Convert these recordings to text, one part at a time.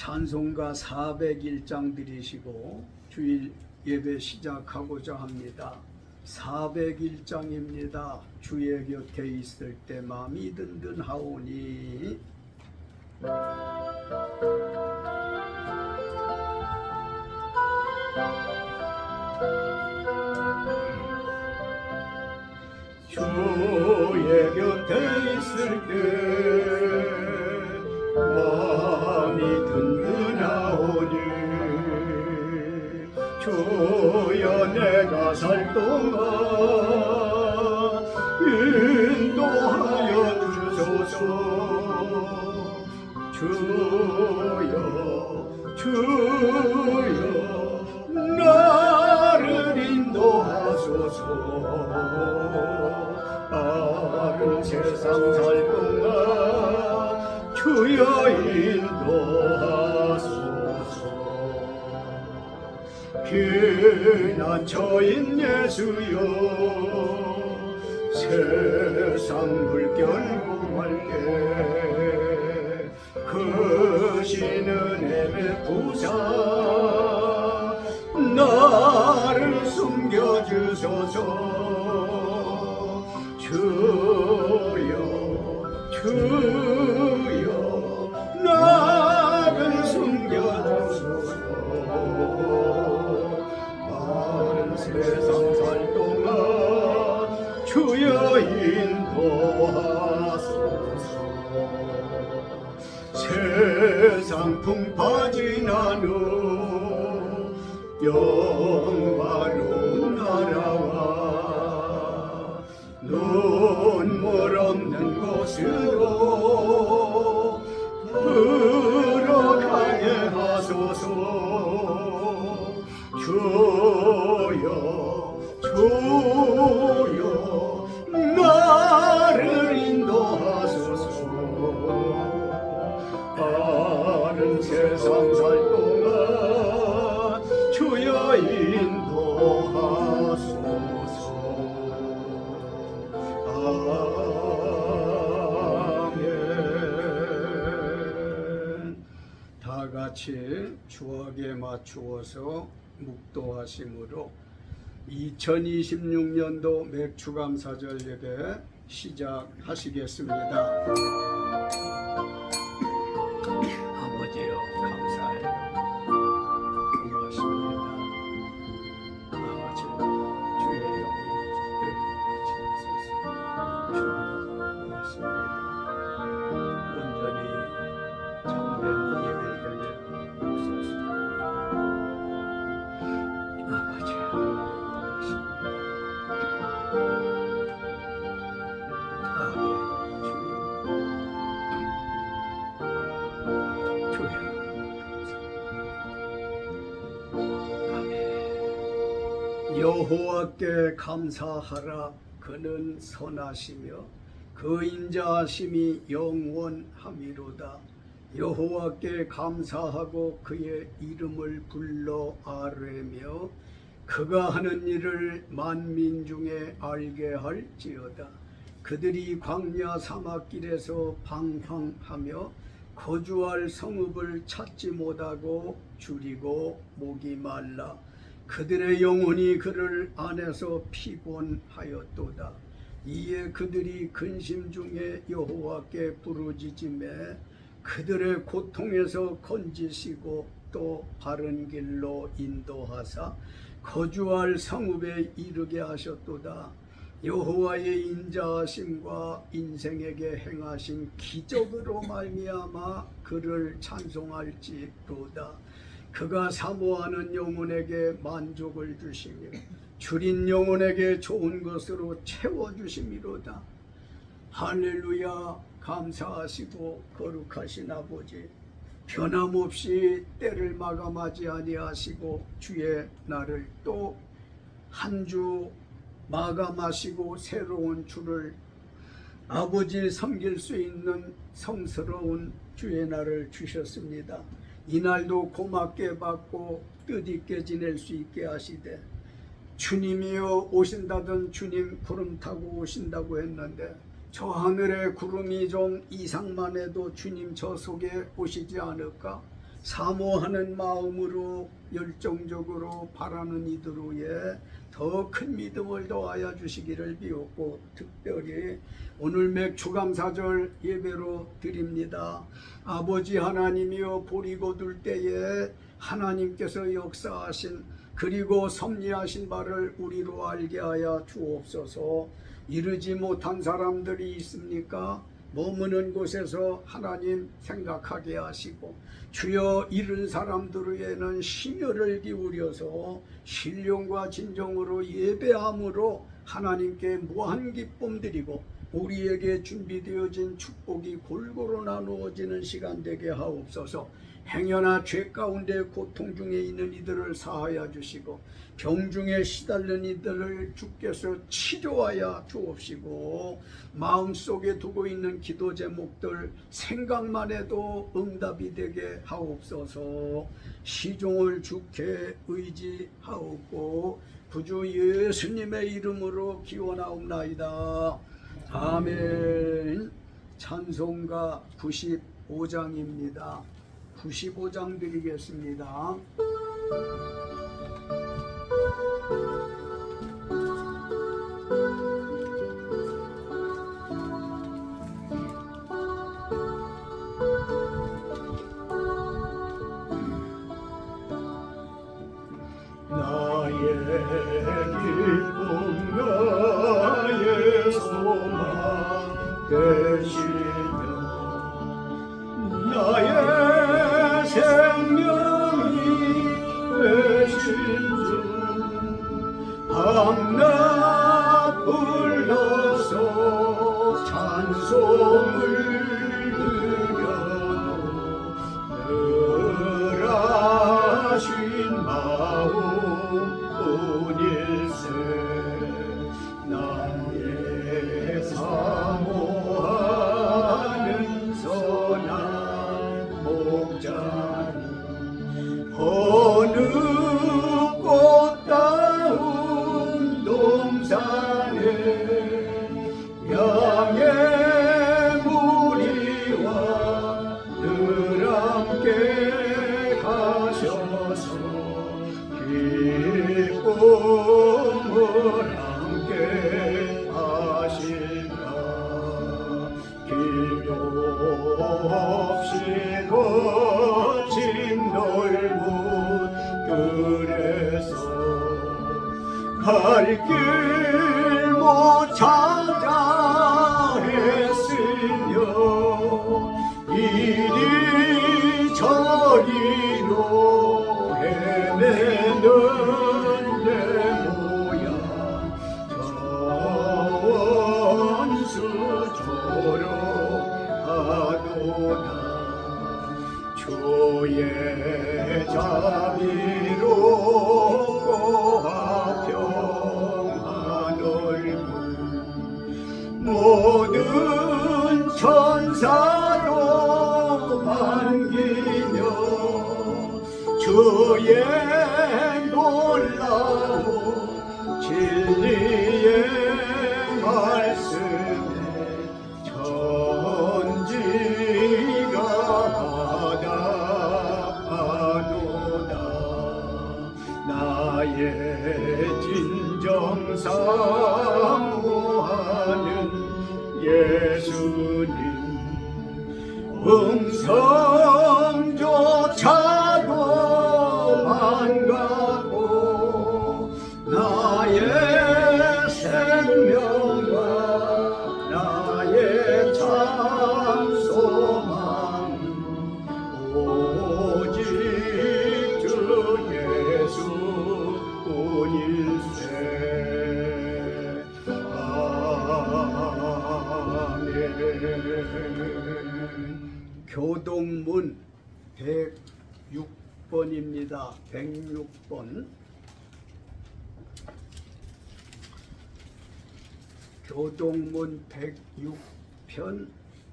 찬송가 401장 드리시고 주일 예배 시작하고자 합니다. 401장입니다. 주의 곁에 있을 때 마음이 든든하오니 주의 곁에 있을 때 마음이 든든하오니 주여 내가 살 동안 인도하여 주소서. 주여 나를 인도하소서. 다른 세상 살 동안 주여 인도하소서. 피난처인 예수여 세상 물결 공할 때 크신 은혜 베푸사 나를 숨겨주소서. 주여 나를 숨겨주소서. 많은 세상 살 동안 주여 인도하소서. 세상 풍파 지난 후 영화로운 나라와 눈물 없는 곳으로 걸어가게 하소서. 주여 나를 인도하소서. 다른 세상 살 동안 주여 인도하소서. 아멘. 다 같이 주악에 맞추어서 묵도하심으로 2026년도 맥주감사절 예배 시작하시겠습니다. 아버지여 감사해요. 고맙습니다. 아버지 주의 영이 열리시옵소서. 주님 고맙습니다. 온전히 참된 예배되게 하옵소서. 아버지 여호와께 감사하라. 그는 선하시며 그 인자하심이 영원함이로다. 여호와께 감사하고 그의 이름을 불러 아뢰며 그가 하는 일을 만민 중에 알게 할지어다. 그들이 광야 사막길에서 방황하며 거주할 성읍을 찾지 못하고 줄이고 목이 말라. 그들의 영혼이 그를 안에서 피곤하였도다. 이에 그들이 근심 중에 여호와께 부르짖음에 그들의 고통에서 건지시고 또 바른 길로 인도하사 거주할 성읍에 이르게 하셨도다. 여호와의 인자하심과 인생에게 행하신 기적으로 말미암아 그를 찬송할지로다. 그가 사모하는 영혼에게 만족을 주시며 줄인 영혼에게 좋은 것으로 채워주심이로다. 할렐루야. 감사하시고 거룩하신 아버지, 변함없이 때를 마감하지 아니하시고 주의 날을 또 한 주 마감하시고 새로운 주를 아버지 섬길 수 있는 성스러운 주의 날을 주셨습니다. 이날도 고맙게 받고 뜻있게 지낼 수 있게 하시되 주님이여 오신다던 주님 구름 타고 오신다고 했는데 저 하늘에 구름이 좀 이상만 해도 주님 저 속에 오시지 않을까? 사모하는 마음으로 열정적으로 바라는 이들 위에 더 큰 믿음을 더하여 주시기를 비옵고, 특별히 오늘 맥추감사절 예배로 드립니다. 아버지 하나님이여, 보리고 둘 때에 하나님께서 역사하신 그리고 섭리하신 바를 우리로 알게 하여 주옵소서. 이르지 못한 사람들이 있습니까? 머무는 곳에서 하나님 생각하게 하시고, 주여 이른 사람들에게는 심혈을 기울여서 신령과 진정으로 예배함으로 하나님께 무한 기쁨 드리고, 우리에게 준비되어진 축복이 골고루 나누어지는 시간 되게 하옵소서. 행여나 죄 가운데 고통 중에 있는 이들을 사하여 주시고, 병 중에 시달린 이들을 주께서 치료하여 주옵시고, 마음속에 두고 있는 기도 제목들 생각만 해도 응답이 되게 하옵소서. 시종을 주께 의지하옵고 구주 예수님의 이름으로 기원하옵나이다. 아멘. 찬송가 95장입니다. 95장 드리겠습니다. 나의 기쁨 나의 소망 되시며 나의 생명이 되신 주 밤낮 불러서 찬송을 드려도 늘 하신 마음뿐일세. 나의 사모하는 선한 목자는 어느 꽃다운 동산에 양의 무리와 늘 함께 가셔서 기쁨을 함께 하시라. 길도 없이 거친 넓은 길에서 갈 길 못 찾아 했으며 이리 저리로 헤매는 내 모양 원수처럼 하도다. 주의 자비롭고 평안 얼굴 모든 천사로 반기며 주의 놀라운 진리의 말씀에 천지가 받아가도다. 나의 진정 사모하는 예수님 음성조차도 반갑고 나의 생명과 나의 참 소망 오직 주 예수뿐일세. 교동문 106번입니다. 106번. 교동문 106편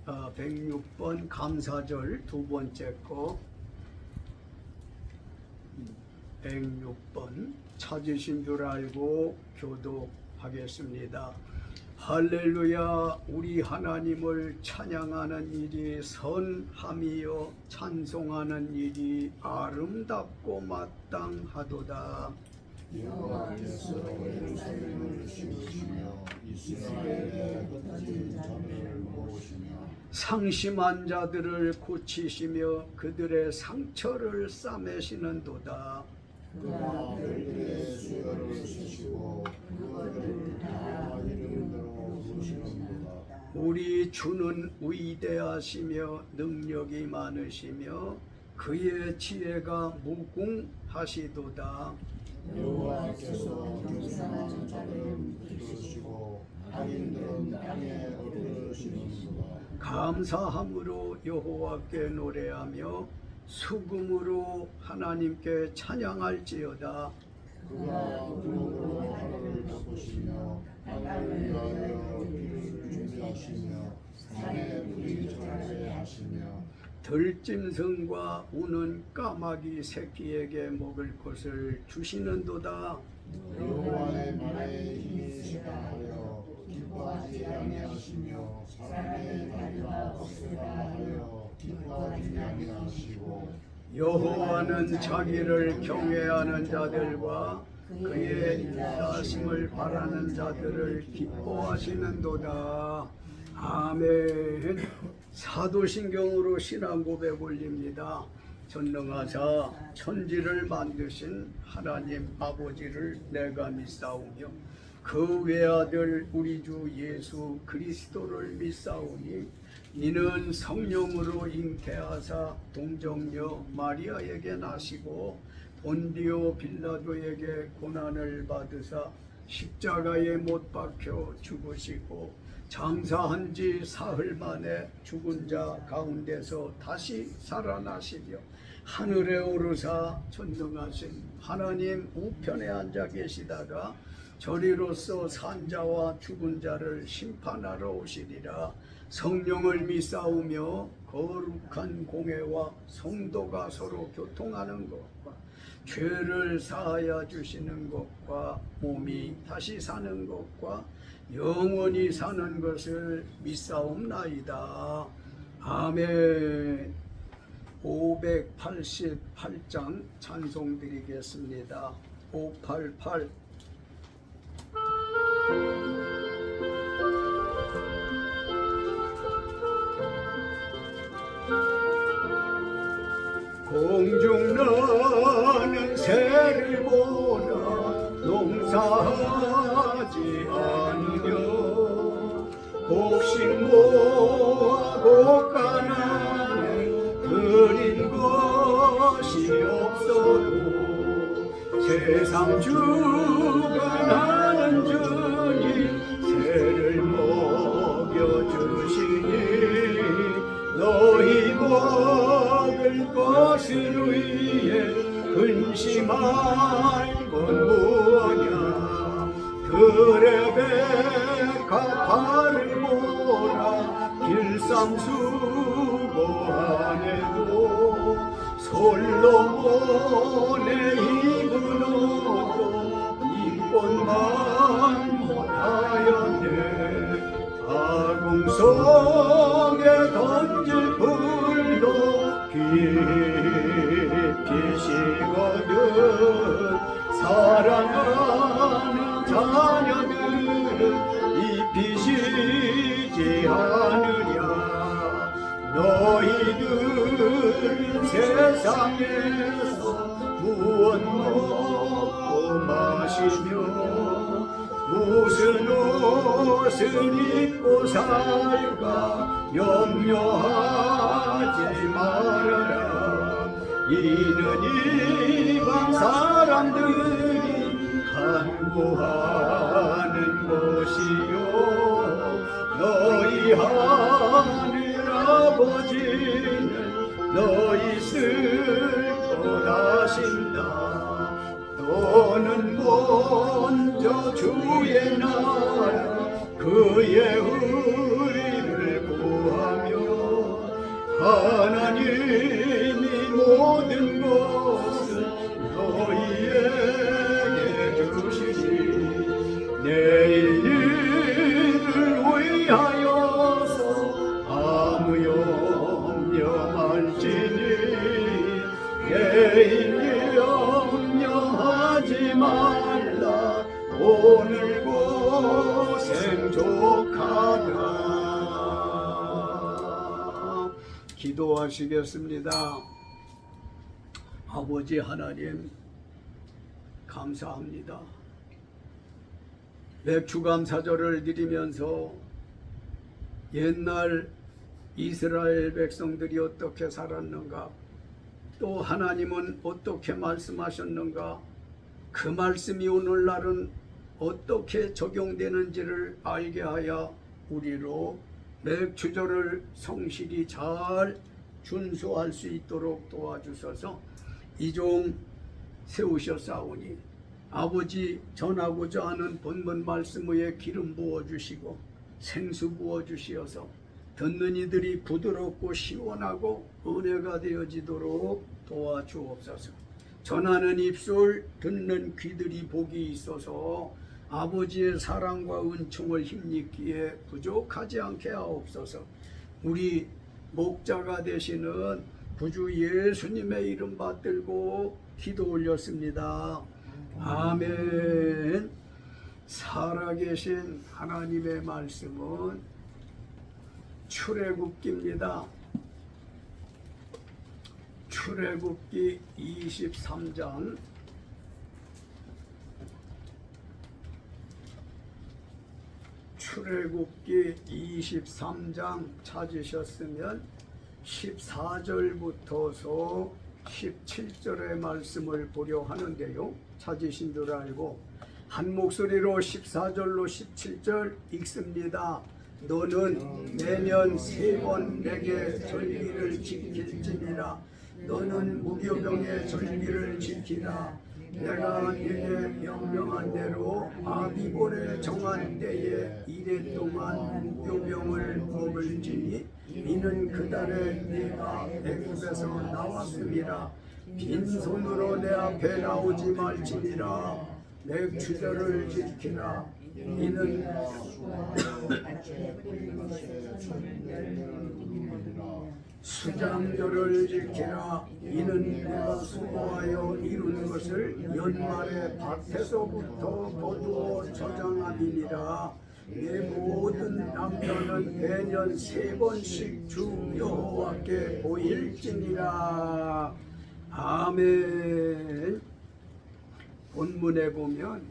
106번 감사절 두 번째 거 106번 찾으신 줄 알고 교독하겠습니다. 할렐루야. 우리 하나님을 찬양하는 일이 선함이요 찬송하는 일이 아름답고 마땅하도다. 여호와께서 예루살렘을 씌우시며 이스라엘의 흩어진 자를 모으시며 상심한 자들을 고치시며 그들의 상처를 싸매시는도다. 그가 별들의 수요를 쓰시고 그들을 다 이름으로 부르시는도다. 우리 주는 위대하시며 능력이 많으시며 그의 지혜가 무궁하시도다. 여호와께서 경상한 자들은 기르시고 악인들은 땅에 얻으시는도다. 감사함으로 여호와께 노래하며 수금으로 하나님께 찬양할지어다. 그가 구름으로 하늘을 덮으시며 하늘을 위하여 비를 준비하시며 산에 불이 절하게 하시며 들짐승과 우는 까마귀 새끼에게 먹을 것을 주시는도다. 여호와의 말에 힘이 쇠하여 기뻐하지 아니하시며 사람의 다리가 없으라 하여 기뻐하지 아니하시고 여호와는 자기를 경외하는 자들과 그의 인자심을 바라는 자들을 기뻐하시는도다. 아멘. 사도신경으로 신앙 고백 올립니다. 전능하사 천지를 만드신 하나님 아버지를 내가 믿사오며 그 외아들 우리 주 예수 그리스도를 믿사오니 이는 성령으로 잉태하사 동정녀 마리아에게 나시고 본디오 빌라도에게 고난을 받으사 십자가에 못 박혀 죽으시고 장사한 지 사흘 만에 죽은 자 가운데서 다시 살아나시며 하늘에 오르사 전능하신 하나님 우편에 앉아 계시다가 저리로서 산자와 죽은 자를 심판하러 오시리라. 성령을 믿사오며 거룩한 공회와 성도가 서로 교통하는 것과 죄를 사하여 주시는 것과 몸이 다시 사는 것과 영원히 사는 것을 믿사옵나이다. 아멘. 588장 찬송 드리겠습니다. 588. 공중 나는 새를 보라 농사하지 않으며 곡식 모아 곡간안에 드린 것이 없어도 세상 주관하는 주님 새를 먹여주시니 너희 먹을 것을 위해 근심할 건 무엇냐. 들의 백합화를 보라 길쌈수고하네도 솔로몬의 입은 옷도 입꽃만 못하였네. 아궁성에 던질 불도 깊이시거든. 사랑하는 자녀들은 입히시지 않으랴. 너희들 세상에서 무엇 먹고 마시며 무슨 옷을 입고 살까 염려하지 말아라. 이는 이방 사람들이 간구하는 것이요 너희 하늘 아버지는 너희 쓸 것하신다. 너는 먼저 주의 나라 그의 의를 구하며 하나님이 모든 것을 너희에게 주시니 내일 일을 내일 염려하지 말라 오늘 고생 족하라. 기도하시겠습니다. 아버지 하나님 감사합니다. 맥주감사절을 드리면서 옛날 이스라엘 백성들이 어떻게 살았는가, 또 하나님은 어떻게 말씀하셨는가, 그 말씀이 오늘날은 어떻게 적용되는지를 알게 하여 우리로 맥주절을 성실히 잘 준수할 수 있도록 도와주셔서 이 종 세우셨사오니 아버지 전하고자 하는 본문 말씀 위에 기름 부어주시고 생수 부어주시어서 듣는 이들이 부드럽고 시원하고 은혜가 되어지도록 도와주옵소서. 전하는 입술, 듣는 귀들이 복이 있어서 아버지의 사랑과 은총을 힘입기에 부족하지 않게 하옵소서. 우리 목자가 되시는 구주 예수님의 이름 받들고 기도 올렸습니다. 아멘. 살아계신 하나님의 말씀은 출애굽기입니다. 출애굽기 23장 출애굽기 23장 찾으셨으면 14절부터서 17절의 말씀을 보려 하는데요. 찾으신 줄 알고 한 목소리로 14절로 17절 읽습니다. 너는 매년 3번 내게 절기를 지킬지니라. 너는 무교병의 절기를 지키라. 내가 네게 명령한 대로 아비볼에 정한 때에 이래 동안 무교병을 먹을지니 이는 그달에 네가 애굽에서 나왔음이라. 빈손으로 내 앞에 나오지 말지니라. 맥주절을 지키라. 이는 수장절을 지키라. 이는 내가 수고하여 이룬 것을 연말에 밭에서부터 거두어 저장함이니라. 내 모든 남녀는 매년 3번씩 주 여호와께 보일지니라. 아멘. 본문에 보면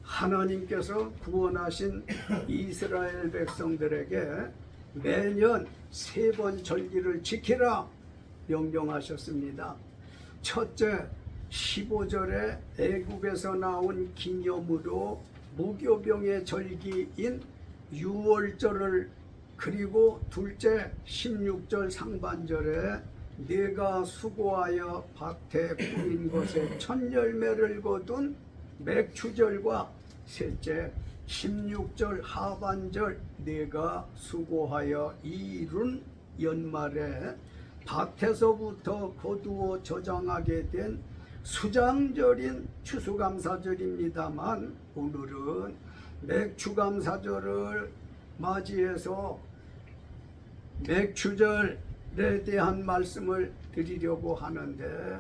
하나님께서 구원하신 이스라엘 백성들에게 매년 3번 절기를 지키라 명령하셨습니다. 첫째, 15절에 애굽에서 나온 기념으로 무교병의 절기인 유월절을, 그리고 둘째 16절 상반절에 네가 수고하여 밭에 뿌린 것에 첫 열매를 거둔 맥주절과 셋째 16절 하반절 네가 수고하여 이룬 연말에 밭에서부터 거두어 저장하게 된 수장절인 추수감사절입니다만, 오늘은 맥주감사절을 맞이해서 맥주절에 대한 말씀을 드리려고 하는데,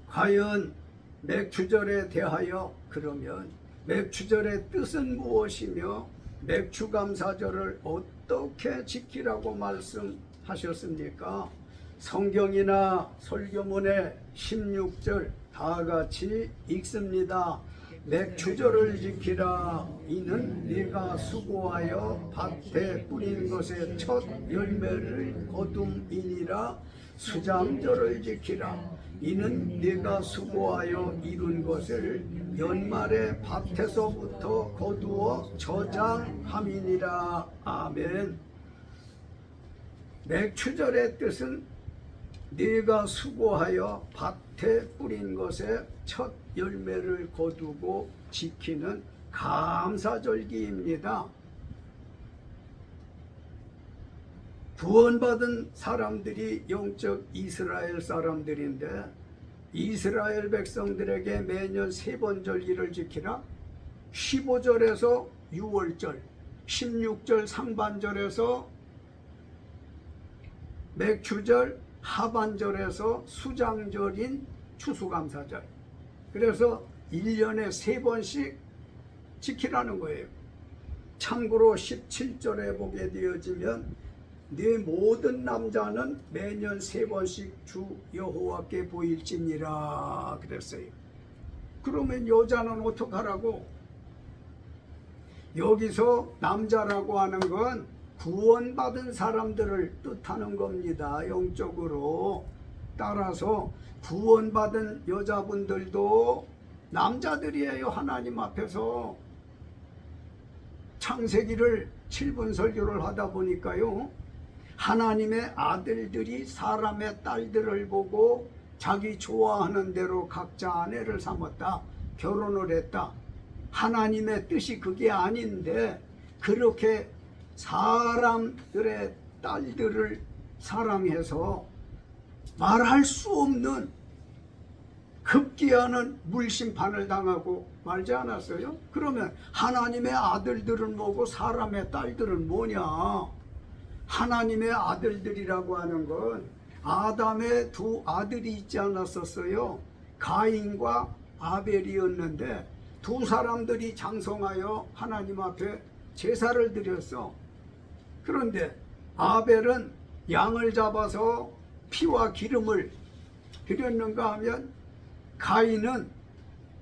과연 맥주절에 대하여 그러면 맥주절의 뜻은 무엇이며 맥주감사절을 어떻게 지키라고 말씀하셨습니까? 성경이나 설교문의 16절 다 같이 읽습니다. 맥주절을 지키라. 이는 네가 수고하여 밭에 뿌린 것의 첫 열매를 거둠이니라. 수장절을 지키라. 이는 네가 수고하여 이룬 것을 연말에 밭에서부터 거두어 저장함이니라. 아멘. 맥주절의 뜻은 네가 수고하여 밭에 뿌린 것에 첫 열매를 거두고 지키는 감사절기입니다. 구원받은 사람들이 영적 이스라엘 사람들인데, 이스라엘 백성들에게 매년 3번 절기를 지키라. 15절에서 6월절, 16절 상반절에서 맥주절, 하반절에서 수장절인 추수감사절. 그래서 1년에 3번씩 지키라는 거예요. 참고로 17절에 보게 되어지면 네 모든 남자는 매년 3번씩 주 여호와께 보일지니라 그랬어요. 그러면 여자는 어떡하라고? 여기서 남자라고 하는 건 구원받은 사람들을 뜻하는 겁니다. 영적으로. 따라서 구원받은 여자분들도 남자들이에요. 하나님 앞에서. 창세기를 7분 설교를 하다 보니까요, 하나님의 아들들이 사람의 딸들을 보고 자기 좋아하는 대로 각자 아내를 삼았다, 결혼을 했다. 하나님의 뜻이 그게 아닌데 그렇게 사람들의 딸들을 사랑해서 말할 수 없는 급기야는 물심판을 당하고 말지 않았어요? 그러면 하나님의 아들들은 뭐고 사람의 딸들은 뭐냐? 하나님의 아들들이라고 하는 건 아담의 두 아들이 있지 않았었어요? 가인과 아벨이었는데 두 사람들이 장성하여 하나님 앞에 제사를 드렸어. 그런데 아벨은 양을 잡아서 피와 기름을 드렸는가 하면 가인은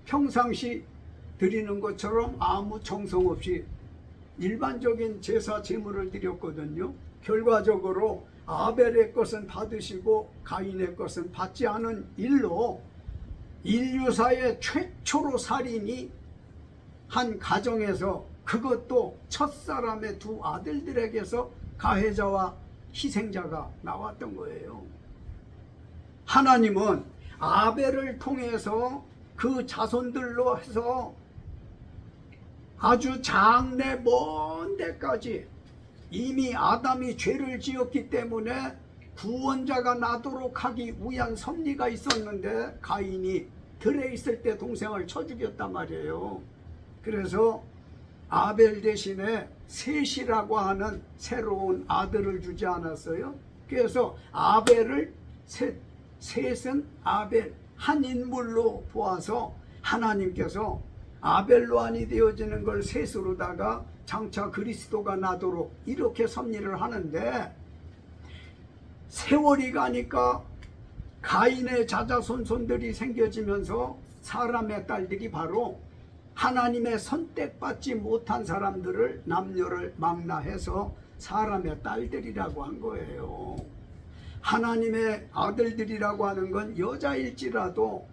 평상시 드리는 것처럼 아무 정성 없이 일반적인 제사 제물을 드렸거든요. 결과적으로 아벨의 것은 받으시고 가인의 것은 받지 않은 일로 인류사의 최초로 살인이 한 가정에서, 그것도 첫사람의 두 아들들에게서 가해자와 희생자가 나왔던 거예요. 하나님은 아벨을 통해서 그 자손들로 해서 아주 장래 먼 데까지 이미 아담이 죄를 지었기 때문에 구원자가 나도록 하기 위한 섭리가 있었는데 가인이 들에 있을 때 동생을 쳐 죽였단 말이에요. 그래서 아벨 대신에 셋이라고 하는 새로운 아들을 주지 않았어요? 그래서 아벨을 셋은 아벨 한 인물로 보아서 하나님께서 아벨로안이 되어지는 걸 셋으로다가 장차 그리스도가 나도록 이렇게 섭리를 하는데, 세월이 가니까 가인의 자자손손들이 생겨지면서 사람의 딸들이 바로 하나님의 선택받지 못한 사람들을 남녀를 망라해서 사람의 딸들이라고 한 거예요. 하나님의 아들들이라고 하는 건 여자일지라도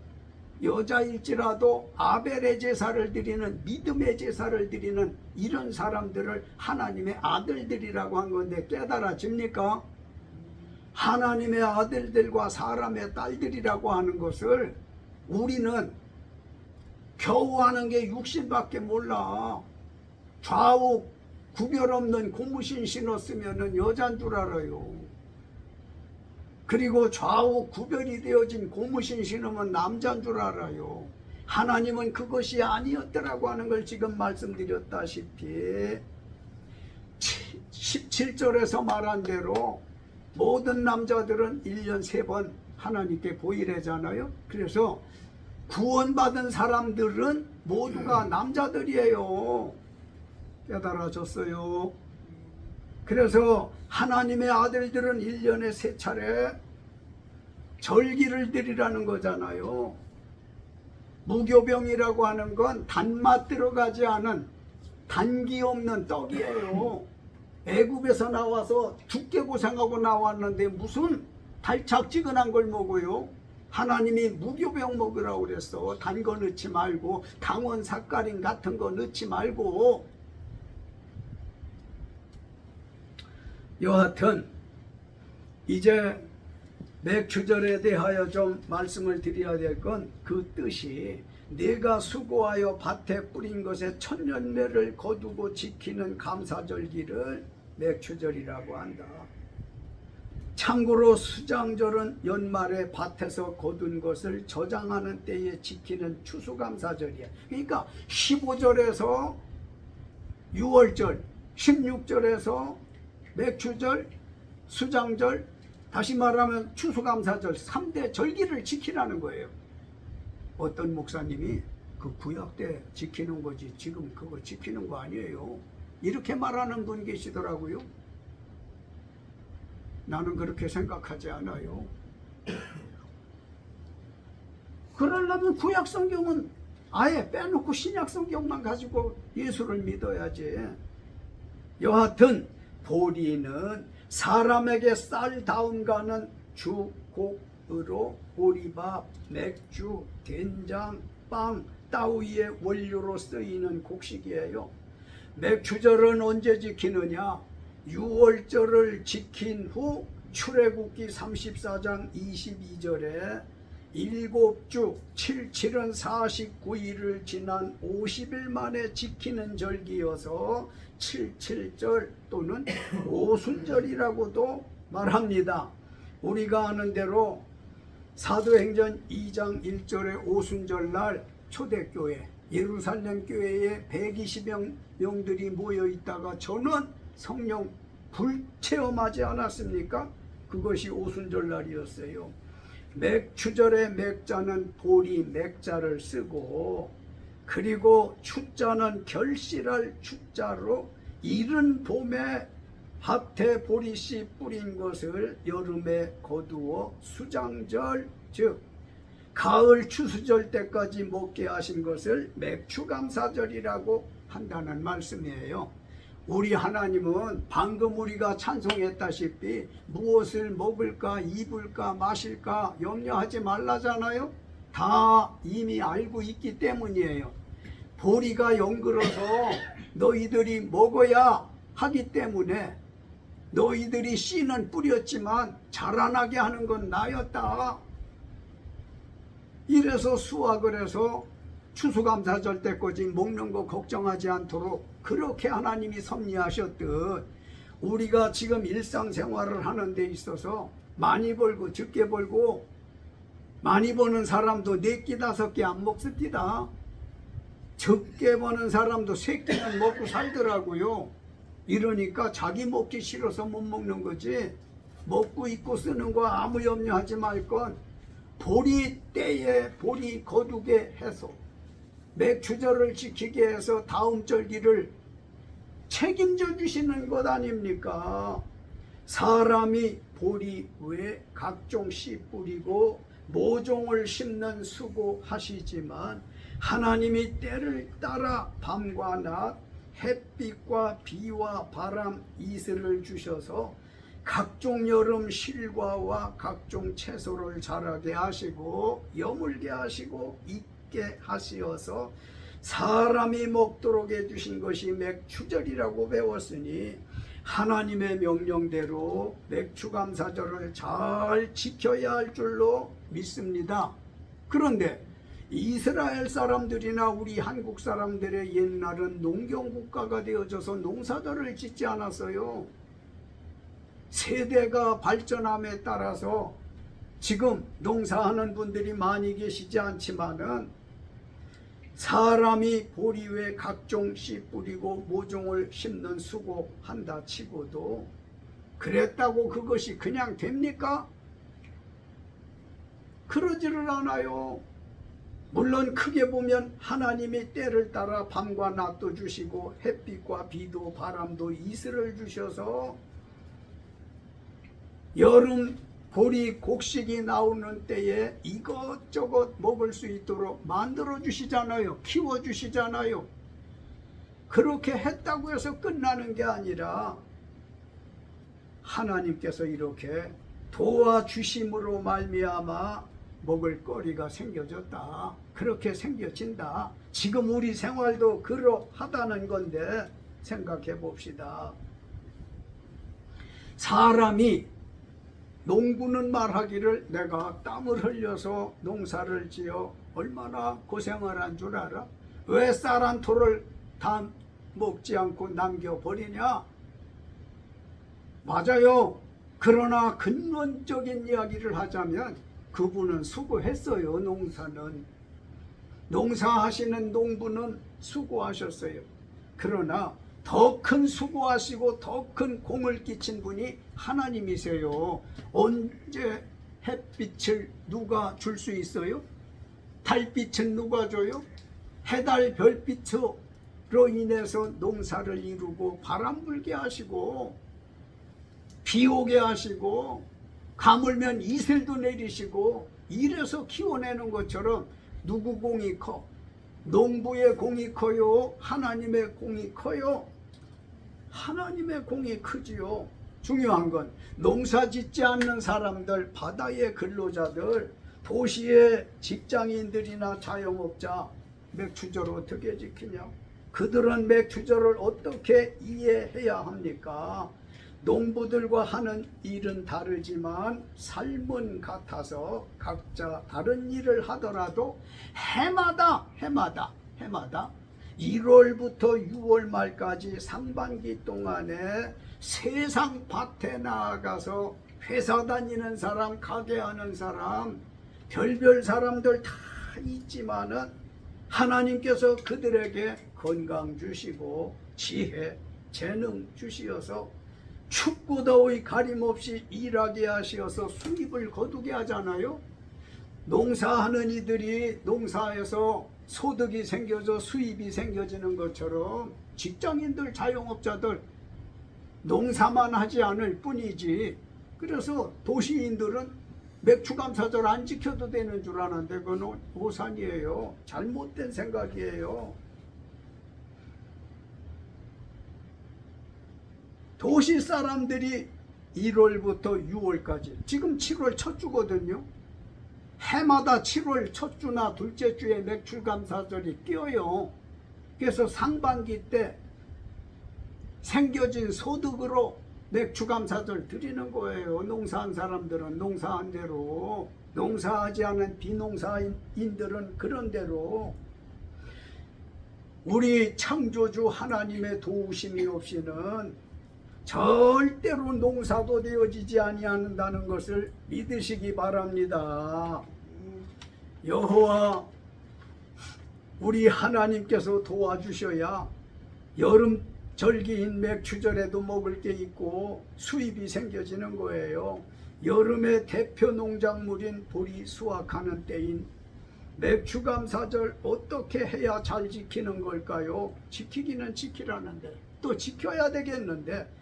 아벨의 제사를 드리는, 믿음의 제사를 드리는 이런 사람들을 하나님의 아들들이라고 한 건데 깨달아집니까? 하나님의 아들들과 사람의 딸들이라고 하는 것을 우리는 겨우 하는 게 육신밖에 몰라. 좌우 구별 없는 고무신 신었으면 여잔 줄 알아요. 그리고 좌우 구별이 되어진 고무신 신으면 남자인 줄 알아요. 하나님은 그것이 아니었더라고 하는 걸 지금 말씀드렸다시피 17절에서 말한 대로 모든 남자들은 1년 3번 하나님께 보이래잖아요. 그래서 구원받은 사람들은 모두가 남자들이에요. 깨달아졌어요. 그래서 하나님의 아들들은 1년에 3차례 절기를 드리라는 거잖아요. 무교병이라고 하는 건 단맛 들어가지 않은 단기 없는 떡이에요. 애굽에서 나와서 죽게 고생하고 나왔는데 무슨 달짝지근한 걸 먹어요? 하나님이 무교병 먹으라고 그랬어. 단 거 넣지 말고, 당원 삭가린 같은 거 넣지 말고. 여하튼 이제 맥주절에 대하여 좀 말씀을 드려야 될 건, 그 뜻이 내가 수고하여 밭에 뿌린 것에 천년매를 거두고 지키는 감사절기를 맥주절이라고 한다. 참고로 수장절은 연말에 밭에서 거둔 것을 저장하는 때에 지키는 추수감사절이야. 그러니까 15절에서 6월절, 16절에서 맥주절, 수장절, 다시 말하면 추수감사절 3대 절기를 지키라는 거예요. 어떤 목사님이 그 구약 때 지키는 거지 지금 그거 지키는 거 아니에요. 이렇게 말하는 분 계시더라고요. 나는 그렇게 생각하지 않아요. 그러려면 구약 성경은 아예 빼놓고 신약 성경만 가지고 예수를 믿어야지. 여하튼 보리는 사람에게 쌀다운가는 주곡으로 보리밥, 맥주, 된장, 빵 따위의 원료로 쓰이는 곡식이에요. 맥주절은 언제 지키느냐? 6월절을 지킨 후 출애굽기 34장 22절에 7주 77은 49일을 지난 50일 만에 지키는 절기여서 77절 또는 오순절이라고도 말합니다. 우리가 아는 대로 사도행전 2장 1절에 오순절날 초대교회 예루살렘 교회에 120명 명들이 모여 있다가 저는 성령 불체험하지 않았습니까? 그것이 오순절날이었어요. 맥주절의 맥자는 보리 맥자를 쓰고 그리고 추자는 결실할 추자로 이른 봄에 밭에 보리씨 뿌린 것을 여름에 거두어 수장절 즉 가을 추수절 때까지 먹게 하신 것을 맥추감사절이라고 한다는 말씀이에요. 우리 하나님은 방금 우리가 찬송했다시피 무엇을 먹을까 입을까 마실까 염려하지 말라잖아요. 다 이미 알고 있기 때문이에요. 보리가 연그러서 너희들이 먹어야 하기 때문에 너희들이 씨는 뿌렸지만 자라나게 하는 건 나였다. 이래서 수확을 해서 추수감사절 때까지 먹는 거 걱정하지 않도록 그렇게 하나님이 섭리하셨듯 우리가 지금 일상생활을 하는 데 있어서 많이 벌고 적게 벌고 많이 버는 사람도 4끼 5끼 안 먹습니다. 적게 버는 사람도 3끼는 먹고 살더라고요. 이러니까 자기 먹기 싫어서 못 먹는 거지 먹고 입고 쓰는 거 아무 염려하지 말 건 보리 때에 보리 거두게 해서 맥주절을 지키게 해서 다음 절기를 책임져 주시는 것 아닙니까? 사람이 보리 외에 각종 씨 뿌리고 모종을 심는 수고하시지만 하나님이 때를 따라 밤과 낮 햇빛과 비와 바람 이슬을 주셔서 각종 여름 실과와 각종 채소를 자라게 하시고 여물게 하시고 있게 하시어서 사람이 먹도록 해주신 것이 맥추절이라고 배웠으니 하나님의 명령대로 맥추감사절을 잘 지켜야 할 줄로 믿습니다. 그런데 이스라엘 사람들이나 우리 한국 사람들의 옛날은 농경국가가 되어져서 농사들을 짓지 않았어요. 세대가 발전함에 따라서 지금 농사하는 분들이 많이 계시지 않지만은 사람이 보리 외 각종 씨 뿌리고 모종을 심는 수고한다 치고도 그랬다고 그것이 그냥 됩니까? 그러지를 않아요. 물론 크게 보면 하나님이 때를 따라 밤과 낮도 주시고 햇빛과 비도 바람도 이슬을 주셔서 여름 보리 곡식이 나오는 때에 이것저것 먹을 수 있도록 만들어 주시잖아요. 키워 주시잖아요. 그렇게 했다고 해서 끝나는 게 아니라 하나님께서 이렇게 도와주심으로 말미암아 먹을 거리가 생겨졌다. 그렇게 생겨진다. 지금 우리 생활도 그러하다는 건데 생각해 봅시다. 사람이 농부는 말하기를 내가 땀을 흘려서 농사를 지어 얼마나 고생을 한 줄 알아? 왜 쌀 한 토를 다 먹지 않고 남겨버리냐? 맞아요. 그러나 근원적인 이야기를 하자면 그분은 수고했어요. 농사하시는 농부는 수고하셨어요. 그러나 더 큰 수고하시고 더 큰 공을 끼친 분이 하나님이세요. 언제 햇빛을 누가 줄 수 있어요? 달빛은 누가 줘요? 해달 별빛으로 인해서 농사를 이루고 바람 불게 하시고 비 오게 하시고 가물면 이슬도 내리시고 이래서 키워내는 것처럼 누구 공이 커? 농부의 공이 커요? 하나님의 공이 커요? 하나님의 공이 크지요. 중요한 건 농사 짓지 않는 사람들, 바다의 근로자들, 도시의 직장인들이나 자영업자 맥주절을 어떻게 지키냐? 그들은 맥주절을 어떻게 이해해야 합니까? 농부들과 하는 일은 다르지만 삶은 같아서 각자 다른 일을 하더라도 해마다 1월부터 6월 말까지 상반기 동안에 세상 밭에 나아가서 회사 다니는 사람, 가게 하는 사람, 별별 사람들 다 있지만은 하나님께서 그들에게 건강 주시고 지혜, 재능 주시어서 춥고 더위 가림없이 일하게 하시어서 수입을 거두게 하잖아요. 농사하는 이들이 농사에서 소득이 생겨져 수입이 생겨지는 것처럼 직장인들, 자영업자들 농사만 하지 않을 뿐이지. 그래서 도시인들은 맥추감사절 안 지켜도 되는 줄 아는데 그건 오산이에요. 잘못된 생각이에요. 도시 사람들이 1월부터 6월까지, 지금 7월 첫 주거든요. 해마다 7월 첫 주나 둘째 주에 맥추감사절이 뛰어요. 그래서 상반기 때 생겨진 소득으로 맥추감사절 드리는 거예요. 농사한 사람들은 농사한 대로, 농사하지 않은 비농사인들은 그런 대로. 우리 창조주 하나님의 도우심이 없이는 절대로 농사도 되어지지 아니한다는 것을 믿으시기 바랍니다. 여호와 우리 하나님께서 도와주셔야 여름 절기인 맥추절에도 먹을 게 있고 수입이 생겨지는 거예요. 여름의 대표 농작물인 보리 수확하는 때인 맥추감사절 어떻게 해야 잘 지키는 걸까요? 지키기는 지키라는데 또 지켜야 되겠는데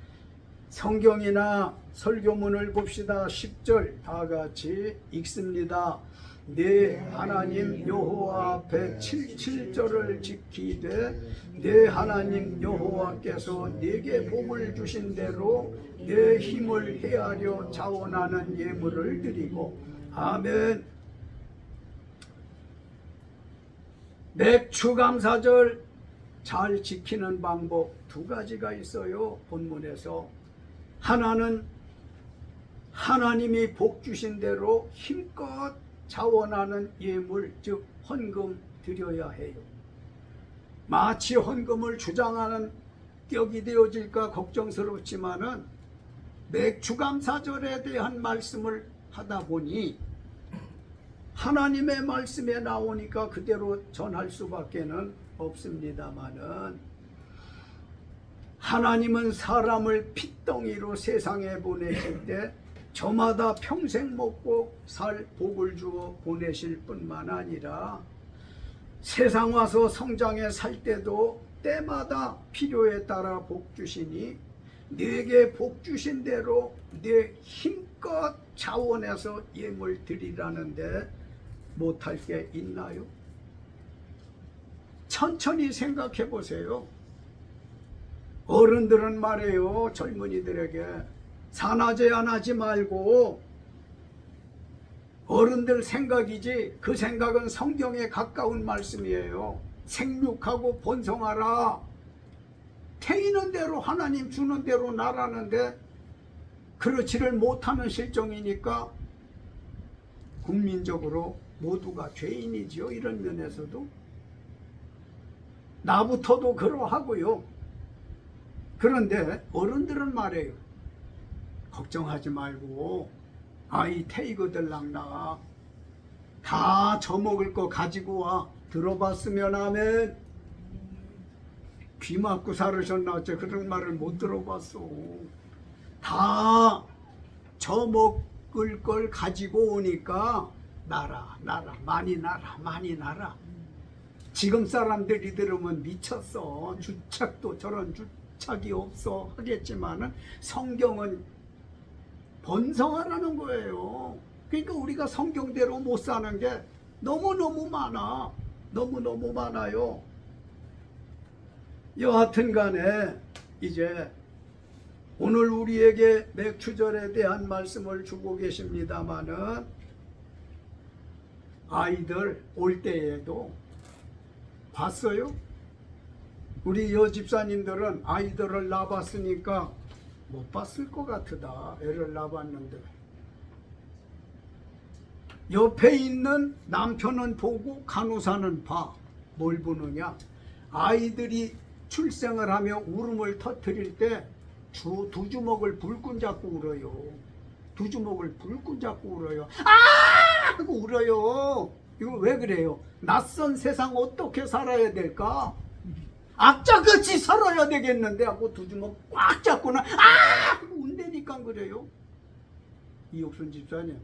성경이나 설교문을 봅시다. 10절 다 같이 읽습니다. 내 하나님 여호와 앞에 7절을 지키되 내 하나님 여호와께서 네게 복을 주신 대로 내 힘을 헤아려 자원하는 예물을 드리고. 아멘. 맥추감사절 잘 지키는 방법 두 가지가 있어요. 본문에서 하나는 하나님이 복 주신 대로 힘껏 자원하는 예물, 즉 헌금 드려야 해요. 마치 헌금을 주장하는 격이 되어질까 걱정스럽지만은 맥추감사절에 대한 말씀을 하다 보니 하나님의 말씀에 나오니까 그대로 전할 수밖에는 없습니다마는 하나님은 사람을 핏덩이로 세상에 보내실 때 저마다 평생 먹고 살 복을 주어 보내실 뿐만 아니라 세상 와서 성장해 살 때도 때마다 필요에 따라 복 주시니 네게 복 주신 대로 네 힘껏 자원해서 예물 드리라는데 못할 게 있나요? 천천히 생각해 보세요. 어른들은 말해요. 젊은이들에게 산화제 안 하지 말고, 어른들 생각이지 그 생각은 성경에 가까운 말씀이에요. 생육하고 번성하라. 태이는 대로 하나님 주는 대로 나라는데 그렇지를 못하는 실정이니까 국민적으로 모두가 죄인이지요. 이런 면에서도 나부터도 그러하고요. 그런데 어른들은 말해요. 걱정하지 말고 아이 태이거들랑 나 다 져먹을 거 가지고 와. 들어봤으면 하면 귀 막고 살으셨나 어째 그런 말을 못 들어봤어. 다 저먹을 걸 가지고 오니까 나라 많이 나라. 지금 사람들이 들으면 미쳤어. 주착도 저런 주착이 없어 하겠지만은 성경은 번성하라는 거예요. 그러니까 우리가 성경대로 못 사는 게 너무너무 많아. 너무너무 많아요. 여하튼 간에 이제 오늘 우리에게 맥추절에 대한 말씀을 주고 계십니다마는 아이들 올 때에도 봤어요? 우리 여집사님들은 아이들을 낳아봤으니까 못 봤을 것 같으다. 애를 낳아봤는데 옆에 있는 남편은 보고 간호사는 봐. 뭘 보느냐? 아이들이 출생을 하며 울음을 터뜨릴 때 두 주먹을 불끈 잡고 울어요. 두 주먹을 불끈 잡고 울어요. 아! 하고 울어요. 이거 왜 그래요? 낯선 세상 어떻게 살아야 될까? 악자같이 살아야 되겠는데 하고 두 주먹 꽉 잡고는 아! 하고 운대니까 그래요. 이옥순 집사님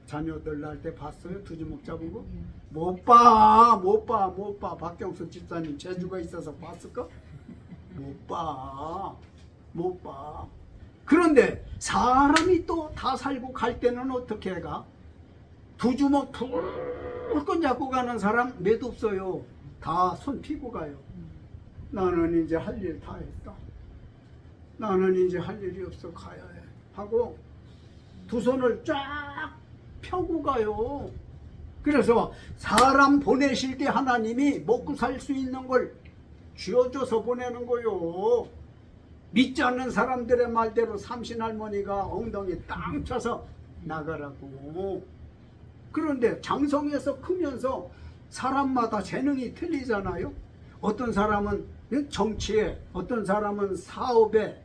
자녀들 낳을 때 봤어요? 두 주먹 잡은 거? 못 봐. 박경수 집사님 재주가 있어서 봤을까? 못 봐. 그런데 사람이 또 다 살고 갈 때는 어떻게 가? 두 주먹 불끈 잡고 가는 사람 몇 없어요. 다 손 피고 가요. 나는 이제 할 일 다 했다. 나는 이제 할 일이 없어 가야 해. 하고 두 손을 쫙 펴고 가요. 그래서 사람 보내실 때 하나님이 먹고 살 수 있는 걸 쥐어줘서 보내는 거요. 믿지 않는 사람들의 말대로 삼신할머니가 엉덩이 땅 쳐서 나가라고. 그런데 장성해서 크면서 사람마다 재능이 틀리잖아요. 어떤 사람은 정치에, 어떤 사람은 사업에,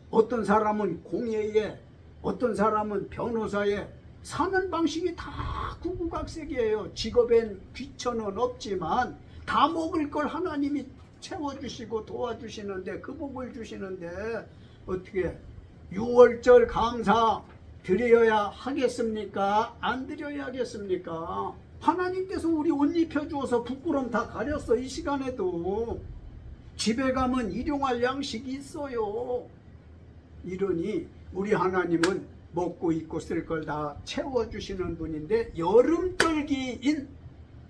어떤 사람은 공예에, 어떤 사람은 변호사에, 사는 방식이 다 구구각색이에요. 직업엔 귀천은 없지만 다 먹을 걸 하나님이 채워주시고 도와주시는데, 그 복을 주시는데 어떻게 6월절 감사 드려야 하겠습니까? 안 드려야 하겠습니까? 하나님께서 우리 옷 입혀주어서 부끄럼 다 가렸어. 이 시간에도 집에 가면 일용할 양식이 있어요. 이러니 우리 하나님은 먹고 입고 쓸 걸 다 채워주시는 분인데, 여름절기인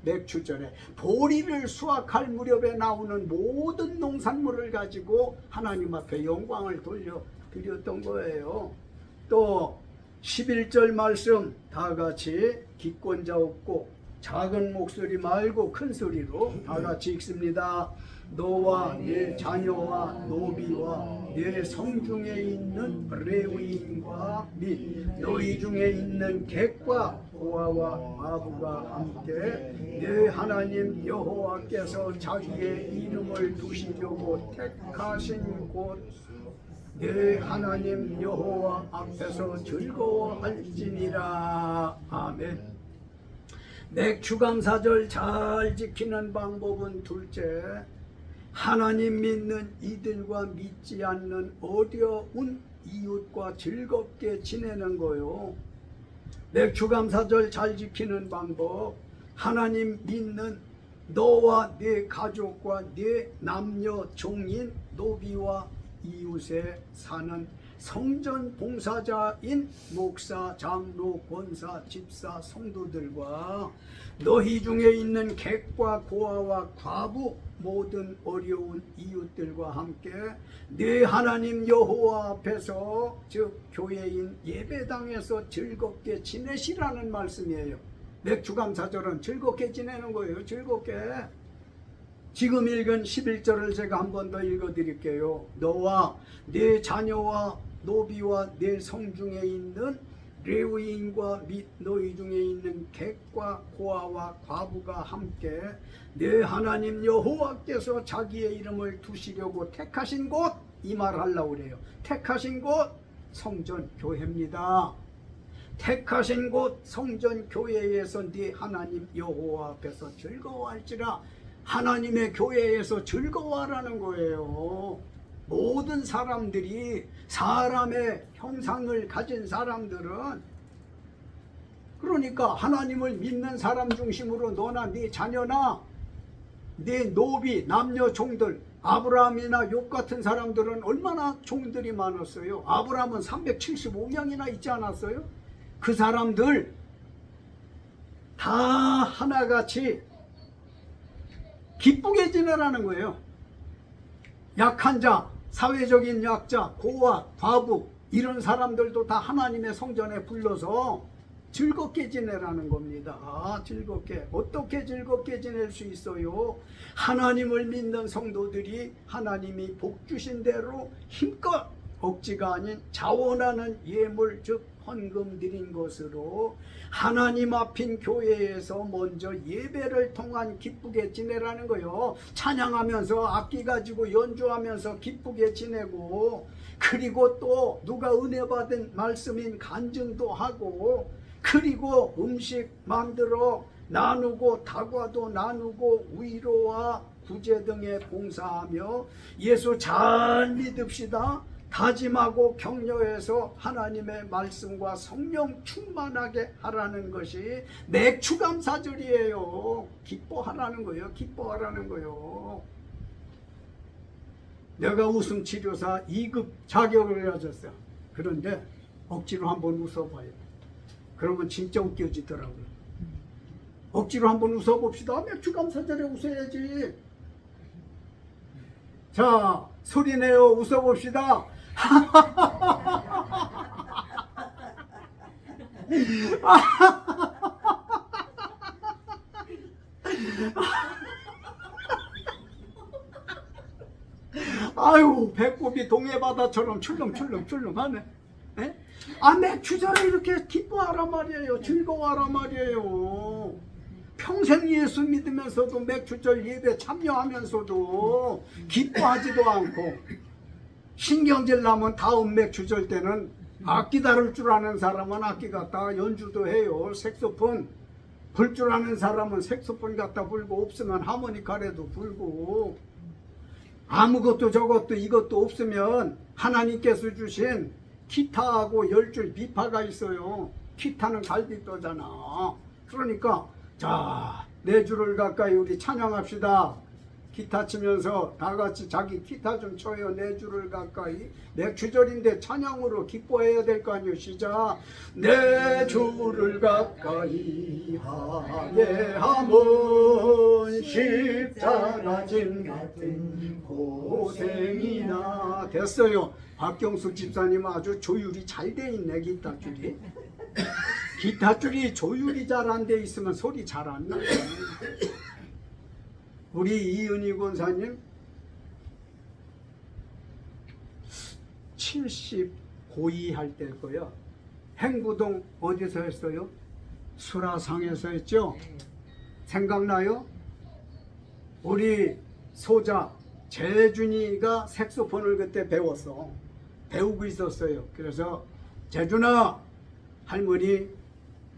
맥추절에 보리를 수확할 무렵에 나오는 모든 농산물을 가지고 하나님 앞에 영광을 돌려드렸던 거예요. 또 11절 말씀 다 같이 기권자 없고 작은 목소리 말고 큰 소리로 다 같이 읽습니다. 너와 네 자녀와 노비와 네 성중에 있는 레위인과 및 너희 중에 있는 객과 고아와 과부가 함께 네 하나님 여호와께서 자기의 이름을 두시려고 택하신 곳 네 하나님 여호와 앞에서 즐거워할지니라. 아멘. 맥추감사절 잘 지키는 방법은 둘째, 하나님 믿는 이들과 믿지 않는 어려운 이웃과 즐겁게 지내는 거요. 맥추감사절 잘 지키는 방법, 하나님 믿는 너와 네 가족과 네 남녀 종인 노비와 이웃에 사는 성전 봉사자인 목사, 장로, 권사, 집사, 성도들과 너희 중에 있는 객과 고아와 과부 모든 어려운 이웃들과 함께 네 하나님 여호와 앞에서, 즉 교회인 예배당에서 즐겁게 지내시라는 말씀이에요. 맥추감사절은 즐겁게 지내는 거예요. 즐겁게. 지금 읽은 11절을 제가 한 번 더 읽어드릴게요. 너와 네 자녀와 노비와 네 성중에 있는 레위인과 및 너희 중에 있는 객과 고아와 과부가 함께 네 하나님 여호와께서 자기의 이름을 두시려고 택하신 곳, 이 말 하려고 그래요. 택하신 곳 성전 교회입니다. 택하신 곳 성전 교회에서 네 하나님 여호와 앞에서 즐거워할지라. 하나님의 교회에서 즐거워하라는 거예요. 모든 사람들이, 사람의 형상을 가진 사람들은, 그러니까 하나님을 믿는 사람 중심으로 너나 네 자녀나 네 노비, 남녀 종들, 아브라함이나 욥 같은 사람들은 얼마나 종들이 많았어요. 아브라함은 375명이나 있지 않았어요? 그 사람들 다 하나같이 기쁘게 지내라는 거예요. 약한 자, 사회적인 약자, 고아, 과부 이런 사람들도 다 하나님의 성전에 불러서 즐겁게 지내라는 겁니다. 즐겁게. 어떻게 즐겁게 지낼 수 있어요? 하나님을 믿는 성도들이 하나님이 복 주신 대로 힘껏 억지가 아닌 자원하는 예물 즉 헌금 드린 것으로 하나님 앞인 교회에서 먼저 예배를 통한 기쁘게 지내라는 거요. 찬양하면서 악기 가지고 연주하면서 기쁘게 지내고, 그리고 또 누가 은혜 받은 말씀인 간증도 하고, 그리고 음식 만들어 나누고 다과도 나누고 위로와 구제 등에 봉사하며 예수 잘 믿읍시다 다짐하고 격려해서 하나님의 말씀과 성령 충만하게 하라는 것이 맥추감사절이에요. 기뻐하라는 거예요. 기뻐하라는 거예요. 내가 웃음치료사 2급 자격을 가졌어요. 그런데 억지로 한번 웃어봐요. 그러면 진짜 웃겨지더라고요. 억지로 한번 웃어봅시다. 맥추감사절에 웃어야지. 자, 소리내어 웃어봅시다. 아유, 배꼽이 동해바다처럼 출렁출렁하네. 에? 아, 맥주절에 이렇게 기뻐하란 말이에요. 즐거워하란 말이에요. 평생 예수 믿으면서도 맥주절 예배 참여하면서도 기뻐하지도 않고, 신경질 나면 다음 맥주절 때는 악기 다룰 줄 아는 사람은 악기 갖다 연주도 해요. 색소폰 불 줄 아는 사람은 색소폰 갖다 불고, 없으면 하모니카라도 불고, 아무것도 저것도 이것도 없으면 하나님께서 주신 기타하고 10줄 비파가 있어요. 기타는 갈비뼈잖아. 그러니까 자, 4줄을 가까이 우리 찬양합시다. 기타 치면서 다 같이 자기 기타 좀 쳐요. 4줄을 가까이. 맥주절인데 찬양으로 기뻐해야 될 거 아니에요. 시작. 4줄을 가까이 하게 하면 십자가 짐 같은 고생이나. 됐어요. 박경숙 집사님 아주 조율이 잘 돼 있네. 기타줄이. 기타줄이 조율이 잘 안 돼 있으면 소리 잘 안 나요. 우리 이은희 권사님 70 고2 할 때일 거예요. 행구동 어디서 했어요? 수라상에서 했죠? 생각나요? 우리 소자 재준이가 색소폰을 그때 배우고 있었어요. 그래서 재준아, 할머니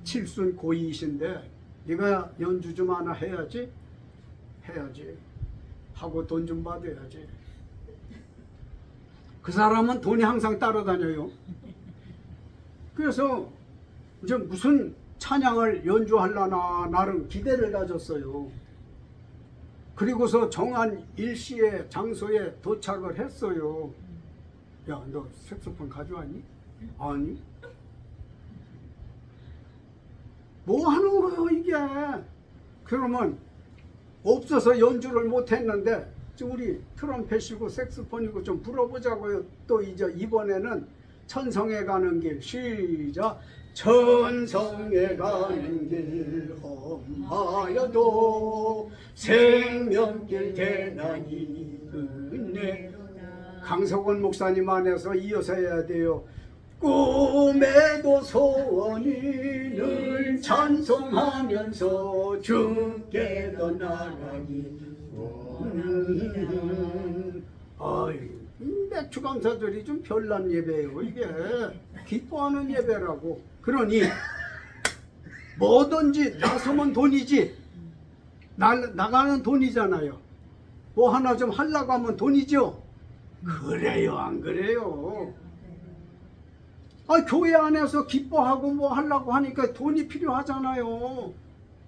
칠순 고2이신데 네가 연주 좀 하나 해야지 하고 돈 좀 받아야지. 그 사람은 돈이 항상 따라다녀요. 그래서 이제 무슨 찬양을 연주하려나 나름 기대를 가졌어요. 그리고서 정한 일시의 장소에 도착을 했어요. 야, 너 색소폰 가져왔니? 아니. 뭐 하는 거예요 이게? 그러면 없어서 연주를 못했는데 우리 트럼펫이고 색소폰이고 좀 불어보자고요. 또 이제 이번에는 천성에 가는 길. 시작. 천성에 가는 길 험하여도 생명길 대나니 은혜. 강석원 목사님 안에서 이어서 해야 돼요. 꿈에도 소원이 늘 찬송하면서 주께도 나가기 원하니. 아이, 맥주감사절이 좀 별난 예배예요. 이게 기뻐하는 예배라고. 그러니 뭐든지 나서면 돈이지. 나가는 돈이잖아요. 뭐 하나 좀 하려고 하면 돈이죠. 그래요, 안 그래요? 교회 안에서 기뻐하고 뭐 하려고 하니까 돈이 필요하잖아요.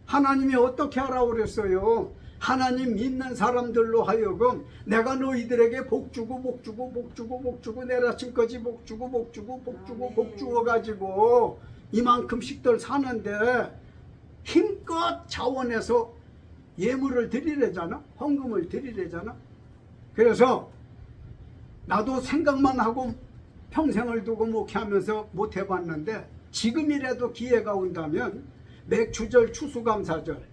하나님이 어떻게 하라고 그랬어요? 하나님 믿는 사람들로 하여금 내가 너희들에게 복 주고 복 주고 복 주고 복 주고 내일 아침까지 복 주고 복 주고 복 주고 복 주어 가지고 이만큼씩들 사는데 힘껏 자원해서 예물을 드리래잖아. 헌금을 드리래잖아. 그래서 나도 생각만 하고 평생을 두고 목회하면서 못 해봤는데 지금이라도 기회가 온다면 맥추절 추수감사절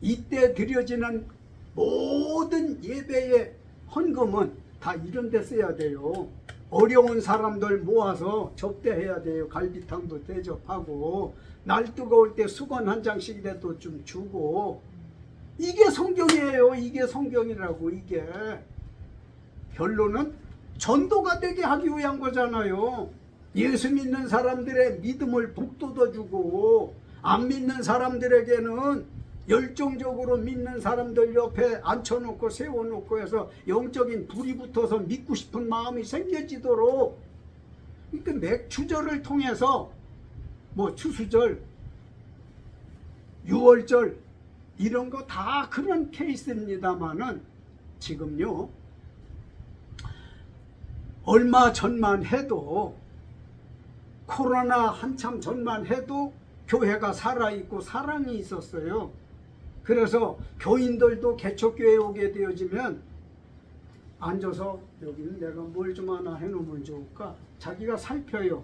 이때 드려지는 모든 예배의 헌금은 다 이런 데 써야 돼요. 어려운 사람들 모아서 접대해야 돼요. 갈비탕도 대접하고 날 뜨거울 때 수건 한 장씩이라도 좀 주고 이게 성경이에요. 이게 성경이라고. 이게 결론은 전도가 되게 하기 위한 거잖아요. 예수 믿는 사람들의 믿음을 북돋아주고 안 믿는 사람들에게는 열정적으로 믿는 사람들 옆에 앉혀놓고 세워놓고 해서 영적인 불이 붙어서 믿고 싶은 마음이 생겨지도록 그러니까 맥추절을 통해서 뭐 추수절, 유월절 이런 거 다 그런 케이스입니다만은 지금요 얼마 전만 해도 코로나 한참 전만 해도 교회가 살아있고 사랑이 있었어요. 그래서 교인들도 개척교회에 오게 되어지면 앉아서 여기는 내가 뭘 좀 하나 해놓으면 좋을까? 자기가 살펴요.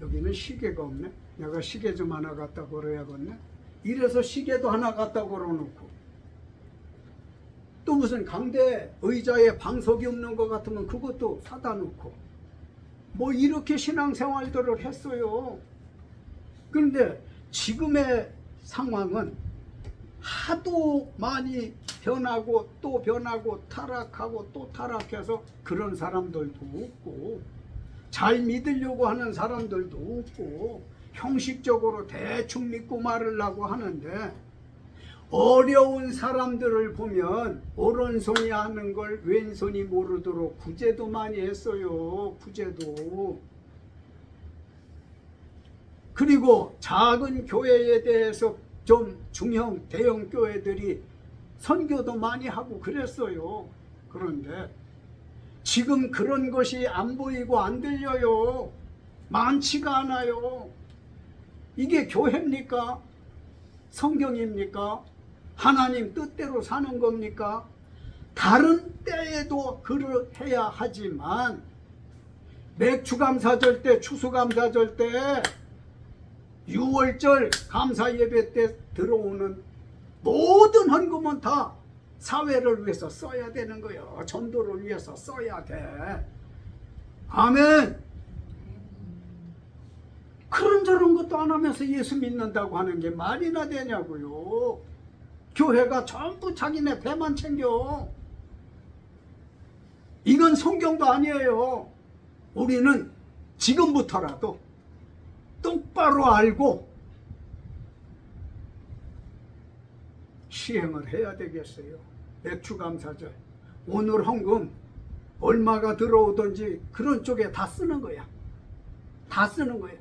여기는 시계가 없네. 내가 시계 좀 하나 갖다 걸어야겠네. 이래서 시계도 하나 갖다 걸어놓고 또 무슨 강대 의자에 방석이 없는 것 같으면 그것도 사다 놓고 뭐 이렇게 신앙생활들을 했어요. 그런데 지금의 상황은 하도 많이 변하고 또 변하고 타락하고 또 타락해서 그런 사람들도 없고 잘 믿으려고 하는 사람들도 없고 형식적으로 대충 믿고 말으려고 하는데 어려운 사람들을 보면 오른손이 하는 걸 왼손이 모르도록 구제도 많이 했어요. 구제도. 그리고 작은 교회에 대해서 좀 중형 대형 교회들이 선교도 많이 하고 그랬어요. 그런데 지금 그런 것이 안 보이고 안 들려요. 많지가 않아요. 이게 교회입니까? 성경입니까? 하나님 뜻대로 사는 겁니까? 다른 때에도 그러해야 하지만 맥추감사절 때, 추수감사절 때, 유월절 감사예배 때 들어오는 모든 헌금은 다 사회를 위해서 써야 되는 거예요. 전도를 위해서 써야 돼. 아멘. 그런저런 것도 안 하면서 예수 믿는다고 하는 게 말이나 되냐고요. 교회가 전부 자기네 배만 챙겨. 이건 성경도 아니에요. 우리는 지금부터라도 똑바로 알고 시행을 해야 되겠어요. 맥추감사절 오늘 헌금 얼마가 들어오든지 그런 쪽에 다 쓰는 거야. 다 쓰는 거야.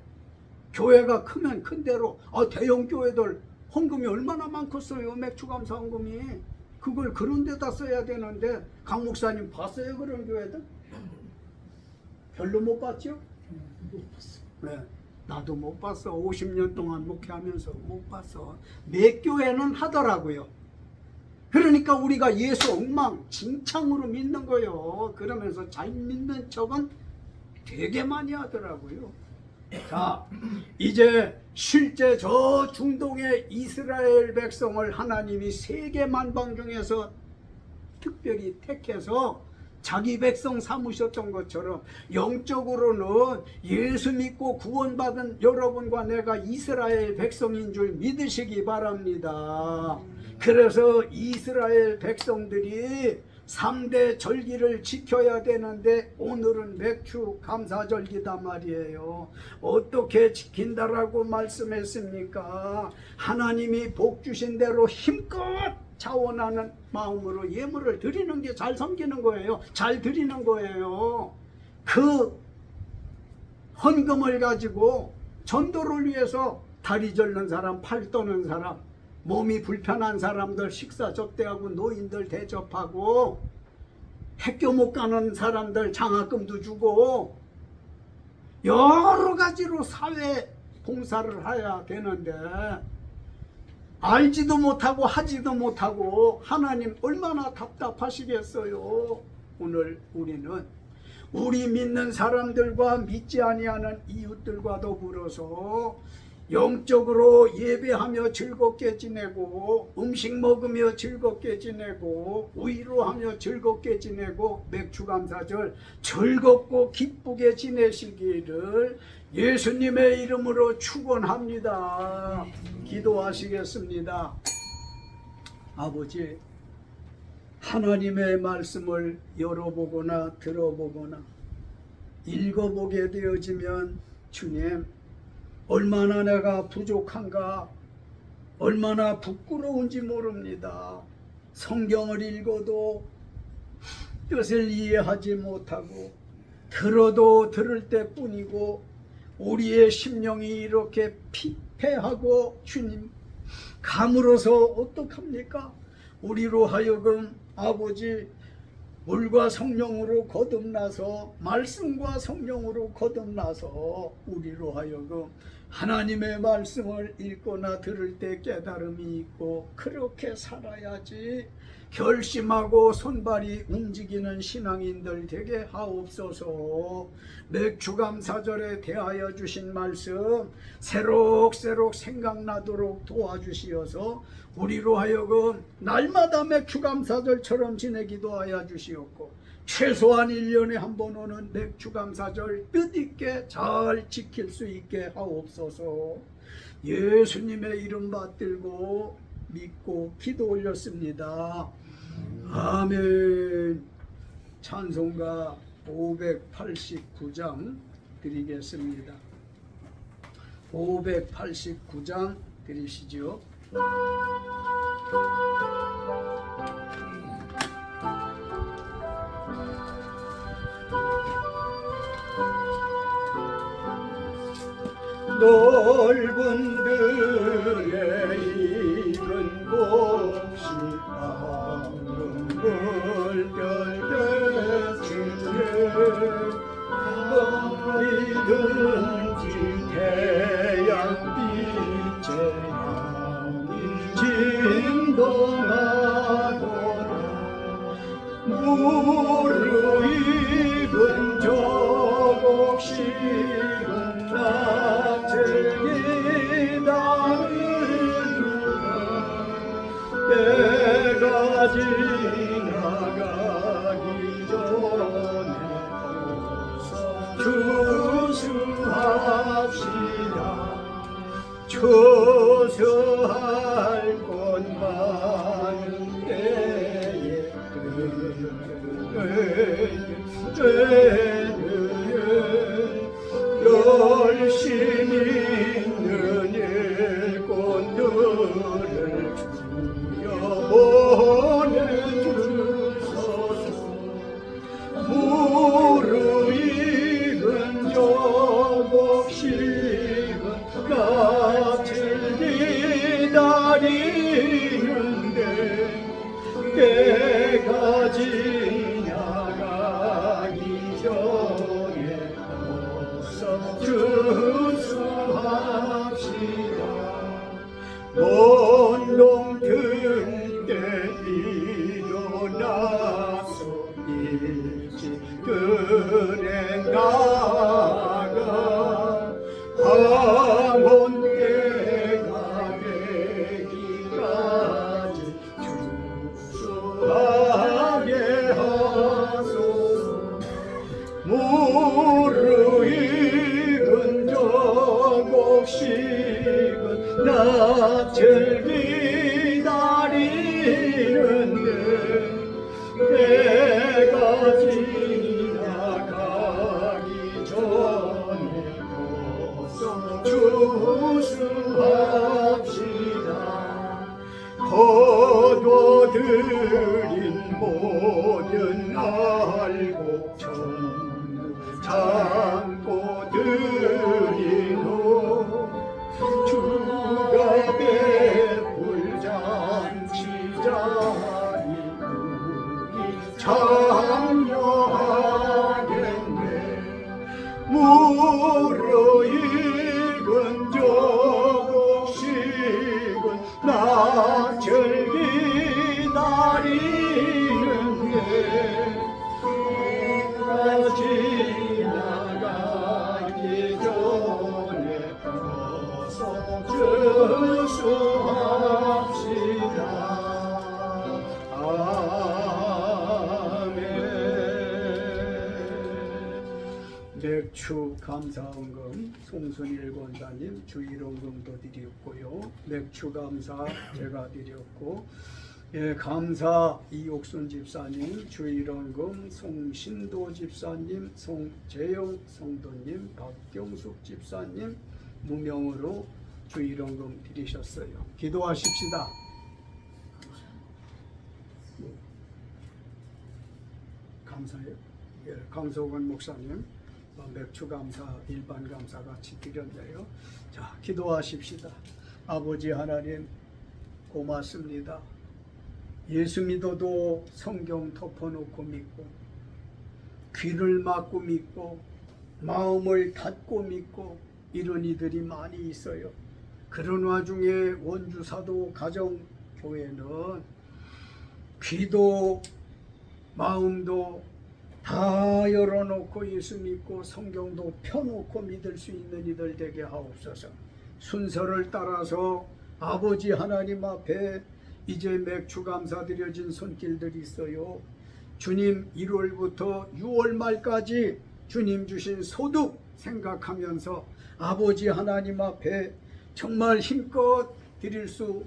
교회가 크면 큰 대로 대형 교회들 헌금이 얼마나 많겠어요. 맥추감사 헌금이. 그걸 그런 데다 써야 되는데 강 목사님 봤어요? 그런 교회들? 별로 못 봤죠? 못 봤어. 네. 나도 못 봤어. 50년 동안 목회하면서 못 봤어. 몇 교회는 하더라고요. 그러니까 우리가 예수 엉망진창으로 믿는 거예요. 그러면서 잘 믿는 척은 되게 많이 하더라고요. 자, 이제 실제 저 중동의 이스라엘 백성을 하나님이 세계 만방 중에서 특별히 택해서 자기 백성 삼으셨던 것처럼 영적으로는 예수 믿고 구원받은 여러분과 내가 이스라엘 백성인 줄 믿으시기 바랍니다. 그래서 이스라엘 백성들이 3대 절기를 지켜야 되는데 오늘은 맥주 감사절기단 말이에요. 어떻게 지킨다라고 말씀했습니까? 하나님이 복 주신 대로 힘껏 자원하는 마음으로 예물을 드리는 게 잘 섬기는 거예요. 잘 드리는 거예요. 그 헌금을 가지고 전도를 위해서 다리 절는 사람, 팔 떠는 사람, 몸이 불편한 사람들 식사 접대하고 노인들 대접하고 학교 못 가는 사람들 장학금도 주고 여러 가지로 사회 봉사를 해야 되는데 알지도 못하고 하지도 못하고 하나님 얼마나 답답하시겠어요. 오늘 우리는 우리 믿는 사람들과 믿지 아니하는 이웃들과 더불어서 영적으로 예배하며 즐겁게 지내고 음식 먹으며 즐겁게 지내고 위로하며 즐겁게 지내고 맥주감사절 즐겁고 기쁘게 지내시기를 예수님의 이름으로 축원합니다. 기도하시겠습니다. 아버지, 하나님의 말씀을 열어보거나 들어보거나 읽어보게 되어지면 주님, 얼마나 내가 부족한가, 얼마나 부끄러운지 모릅니다. 성경을 읽어도 뜻을 이해하지 못하고 들어도 들을 때뿐이고 우리의 심령이 이렇게 피폐하고 주님 감으로서 어떡합니까? 우리로 하여금 아버지 물과 성령으로 거듭나서 말씀과 성령으로 거듭나서 우리로 하여금 하나님의 말씀을 읽거나 들을 때 깨달음이 있고 그렇게 살아야지 결심하고 손발이 움직이는 신앙인들 되게 하옵소서. 맥주감사절에 대하여 주신 말씀 새록새록 생각나도록 도와주시어서 우리로 하여금 날마다 맥주감사절처럼 지내기도 하여 주시옵고 최소한 1년에 한 번 오는 맥주감사절 뜻있게 잘 지킬 수 있게 하옵소서. 예수님의 이름 받들고 믿고 기도 올렸습니다. 아멘. 찬송가 589장 드리겠습니다. 589장 드리시죠. 넓은 들에 익은 곳이 방금 물결 어디든지 태양빛에 향이 진동하도록 무르익은 조곡식은 낙제기다를 때가 지나가기 전에 추수합시다. 추수할 것 많은 때에 열심히 있는 일꾼들을 주여 보내주소서. 무르익은 조곡식은 낯을 기다리는데 때가 지나가기 전에 추수합시다. 먼동 틈때 일어나서 일찍 들에 나가 황혼 때가 되기까지 추수하게 하소서. 무르익은 조곡식은 낯을 기다리는데 드린 모든 알고 참고 드리노 주가 베풀 잔치 자리 우리 참여하겠네 무르익은 조국식은 나절 기다리는데 내가 지나가기 전에 어서 결수합시다. 아멘. 맥주 감사헌금 송순일 권사님 주일헌금도 드렸고요. 맥주 감사 제가 드렸고, 예, 감사 이옥순 집사님 주일헌금, 송신도 집사님, 송재영 성도님, 박경숙 집사님 무명으로 주일헌금 드리셨어요. 기도하십시다. 감사해요. 예, 강소건 목사님 맥주 감사, 일반 감사 같이 드렸네요. 자, 기도하십시다. 아버지 하나님 고맙습니다. 예수 믿어도 성경 덮어놓고 믿고, 귀를 막고 믿고, 마음을 닫고 믿고, 이런 이들이 많이 있어요. 그런 와중에 원주사도 가정교회는 귀도 마음도 다 열어놓고 예수 믿고 성경도 펴놓고 믿을 수 있는 이들 되게 하옵소서. 순서를 따라서 아버지 하나님 앞에 이제 맥주 감사 드려진 손길들이 있어요. 주님 1월부터 6월 말까지 주님 주신 소득 생각하면서 아버지 하나님 앞에 정말 힘껏 드릴 수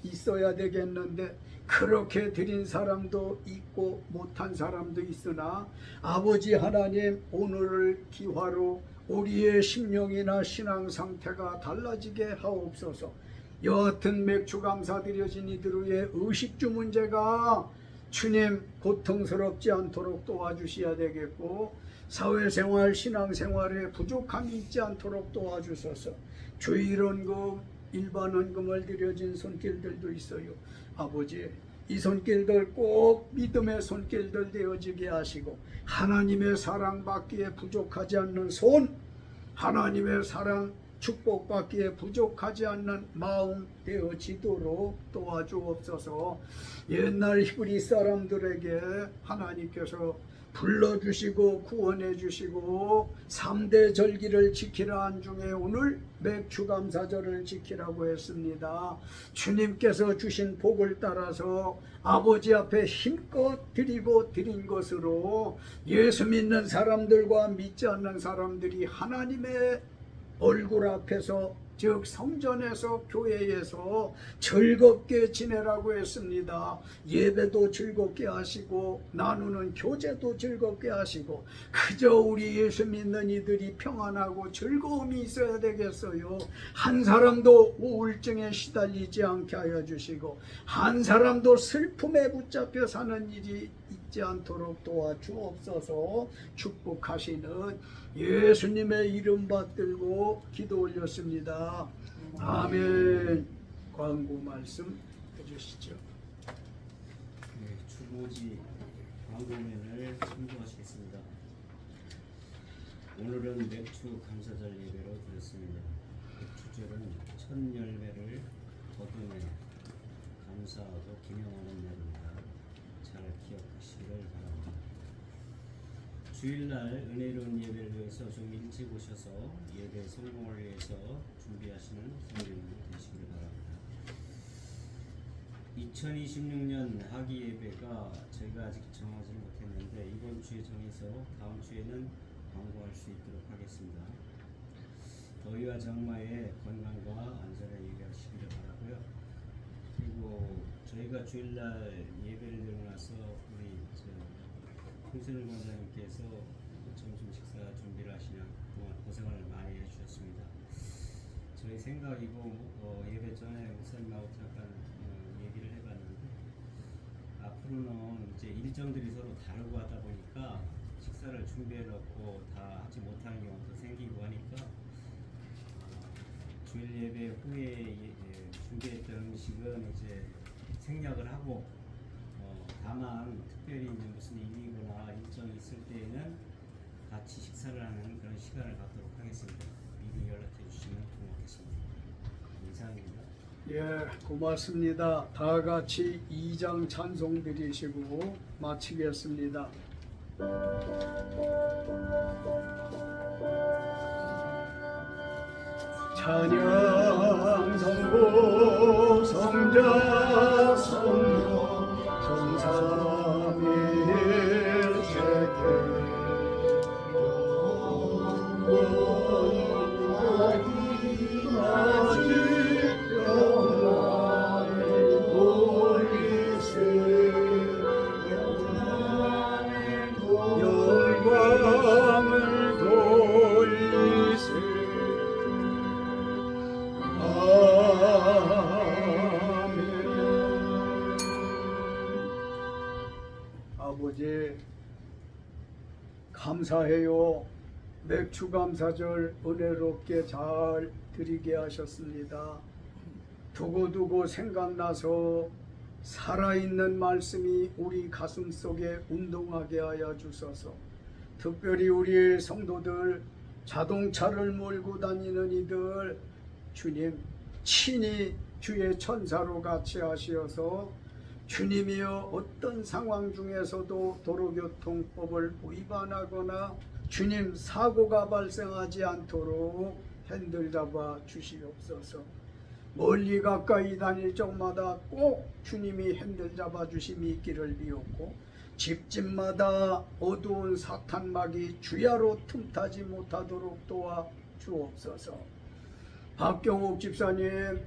있어야 되겠는데, 그렇게 드린 사람도 있고 못한 사람도 있으나 아버지 하나님 오늘을 기화로 우리의 심령이나 신앙 상태가 달라지게 하옵소서. 여하튼 맥주 감사 드려진 이들의 의식주 문제가 주님 고통스럽지 않도록 도와주셔야 되겠고, 사회생활 신앙생활에 부족함이 있지 않도록 도와주소서. 주일헌금 일반헌금을 드려진 손길들도 있어요. 아버지, 이 손길들 꼭 믿음의 손길들 되어지게 하시고, 하나님의 사랑받기에 부족하지 않는 손, 하나님의 사랑 축복받기에 부족하지 않는 마음 되어지도록 도와주옵소서. 옛날 히브리 사람들에게 하나님께서 불러주시고 구원해 주시고 3대 절기를 지키라 한 중에 오늘 맥주감사절을 지키라고 했습니다. 주님께서 주신 복을 따라서 아버지 앞에 힘껏 드리고 드린 것으로 예수 믿는 사람들과 믿지 않는 사람들이 하나님의 얼굴 앞에서, 즉 성전에서 교회에서 즐겁게 지내라고 했습니다. 예배도 즐겁게 하시고 나누는 교제도 즐겁게 하시고, 그저 우리 예수 믿는 이들이 평안하고 즐거움이 있어야 되겠어요. 한 사람도 우울증에 시달리지 않게 하여 주시고, 한 사람도 슬픔에 붙잡혀 사는 일이 있지 않도록 도와주옵소서. 축복하시는 예수님의 이름 받들고 기도 올렸습니다. 아멘. 광고 말씀 해주시죠. 네, 주보지 광고면을 참조하시겠습니다. 오늘은 맥주 감사절 예배로 드렸습니다. 주절은 첫 열매를 거두매 감사하고 기념하는 날입니다. 잘 기억하시기를 바랍니다. 주일날 은혜로운 예배를 위해서 좀 일찍 오셔서 예배 성공을 위해서 준비하시는 성도님들 되시기를 바랍니다. 2026년 하기 예배가 저희가 아직 정하지 못했는데 이번 주에 정해서 다음 주에는 광고할 수 있도록 하겠습니다. 더위와 장마에 건강과 안전에 유의하시기를 바라고요. 그리고 저희가 주일날 예배를 드리고 나서 우리 홍순일 권사님께서 점심 식사 준비를 하시냐 그동안 고생을 많이 해주셨습니다. 저희 생각이고 예배 전에 목사님하고 잠깐 얘기를 해봤는데 앞으로는 이제 일정들이 서로 다르고 하다 보니까 식사를 준비해 놓고 다 하지 못하는 경우도 생기고 하니까 주일 예배 후에 준비했던 음식은 이제 생략을 하고 다만 특별히 이제 무슨 일이거나 일정이 있을 때에는 같이 식사를 하는 그런 시간을 갖도록 하겠습니다. 미리 연락해 주시면 고맙겠습니다. 이상입니다. 예, 고맙습니다. 다 같이 2장 찬송 드리시고 마치겠습니다. 찬양 성부 성자 성령 성삼위일체계 영광을 돌리세. 아멘. 아버지 감사해요. 맥주 감사절 은혜롭게 잘 드리게 하셨습니다. 두고두고 생각나서 살아있는 말씀이 우리 가슴 속에 운동하게 하여 주소서. 특별히 우리 성도들 자동차를 몰고 다니는 이들 주님 친히 주의 천사로 같이 하시어서 주님이여 어떤 상황 중에서도 도로교통법을 위반하거나 주님 사고가 발생하지 않도록 핸들 잡아 주시옵소서. 멀리 가까이 다닐 적마다 꼭 주님이 핸들 잡아 주심이 있기를 비옵고 집집마다 어두운 사탄막이 주야로 틈타지 못하도록 도와 주옵소서. 박경옥 집사님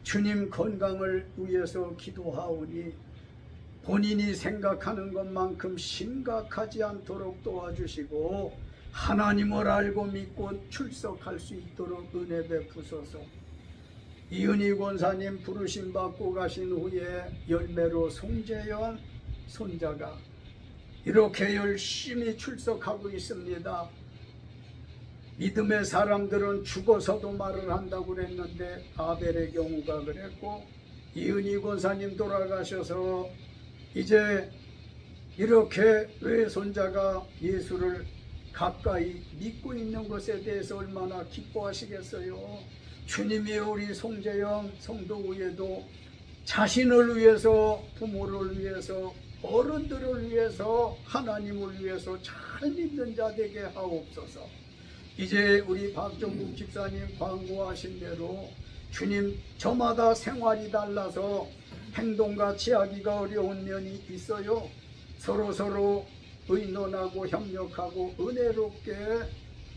주님 건강을 위해서 기도하오니 본인이 생각하는 것만큼 심각하지 않도록 도와주시고 하나님을 알고 믿고 출석할 수 있도록 은혜 베푸소서. 이은희 권사님 부르심 받고 가신 후에 열매로 송재현 손자가 이렇게 열심히 출석하고 있습니다. 믿음의 사람들은 죽어서도 말을 한다고 그랬는데 아벨의 경우가 그랬고 이은희 권사님 돌아가셔서 이제 이렇게 외손자가 예수를 가까이 믿고 있는 것에 대해서 얼마나 기뻐하시겠어요. 주님이 우리 송재영 성도 위에도 자신을 위해서 부모를 위해서 어른들을 위해서 하나님을 위해서 잘 믿는 자 되게 하옵소서. 이제 우리 박정국 집사님 광고하신 대로 주님 저마다 생활이 달라서 행동과 취하기가 어려운 면이 있어요. 서로 의논하고 협력하고 은혜롭게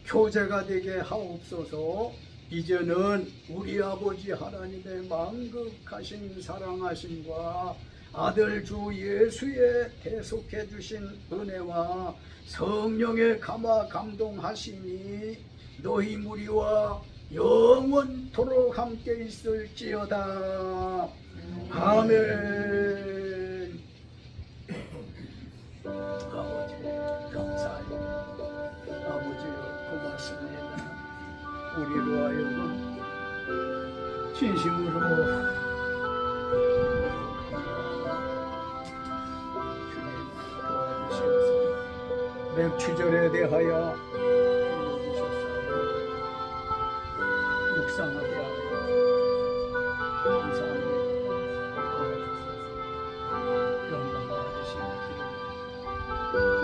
교제가 되게 하옵소서. 이제는 우리 아버지 하나님의 만극하신 사랑하심과 아들 주 예수의 대속해 주신 은혜와 성령의 감화 감동하심이 너희 무리와 영원토록 함께 있을지어다. 아멘. 아버지 감사해요. 아버지 고맙습니다. 우리로 하여금 진심으로 주님 도와주시옵소서. 맥주절에 대하여 묵상하게 하여 감사합니다. 도와주소서. 영광 받으시는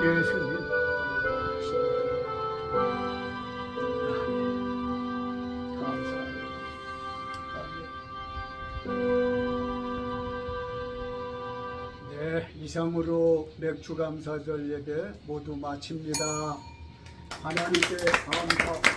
예수님 이상으로 맥주 감사절 예배 모두 마칩니다. 하나님께 감사.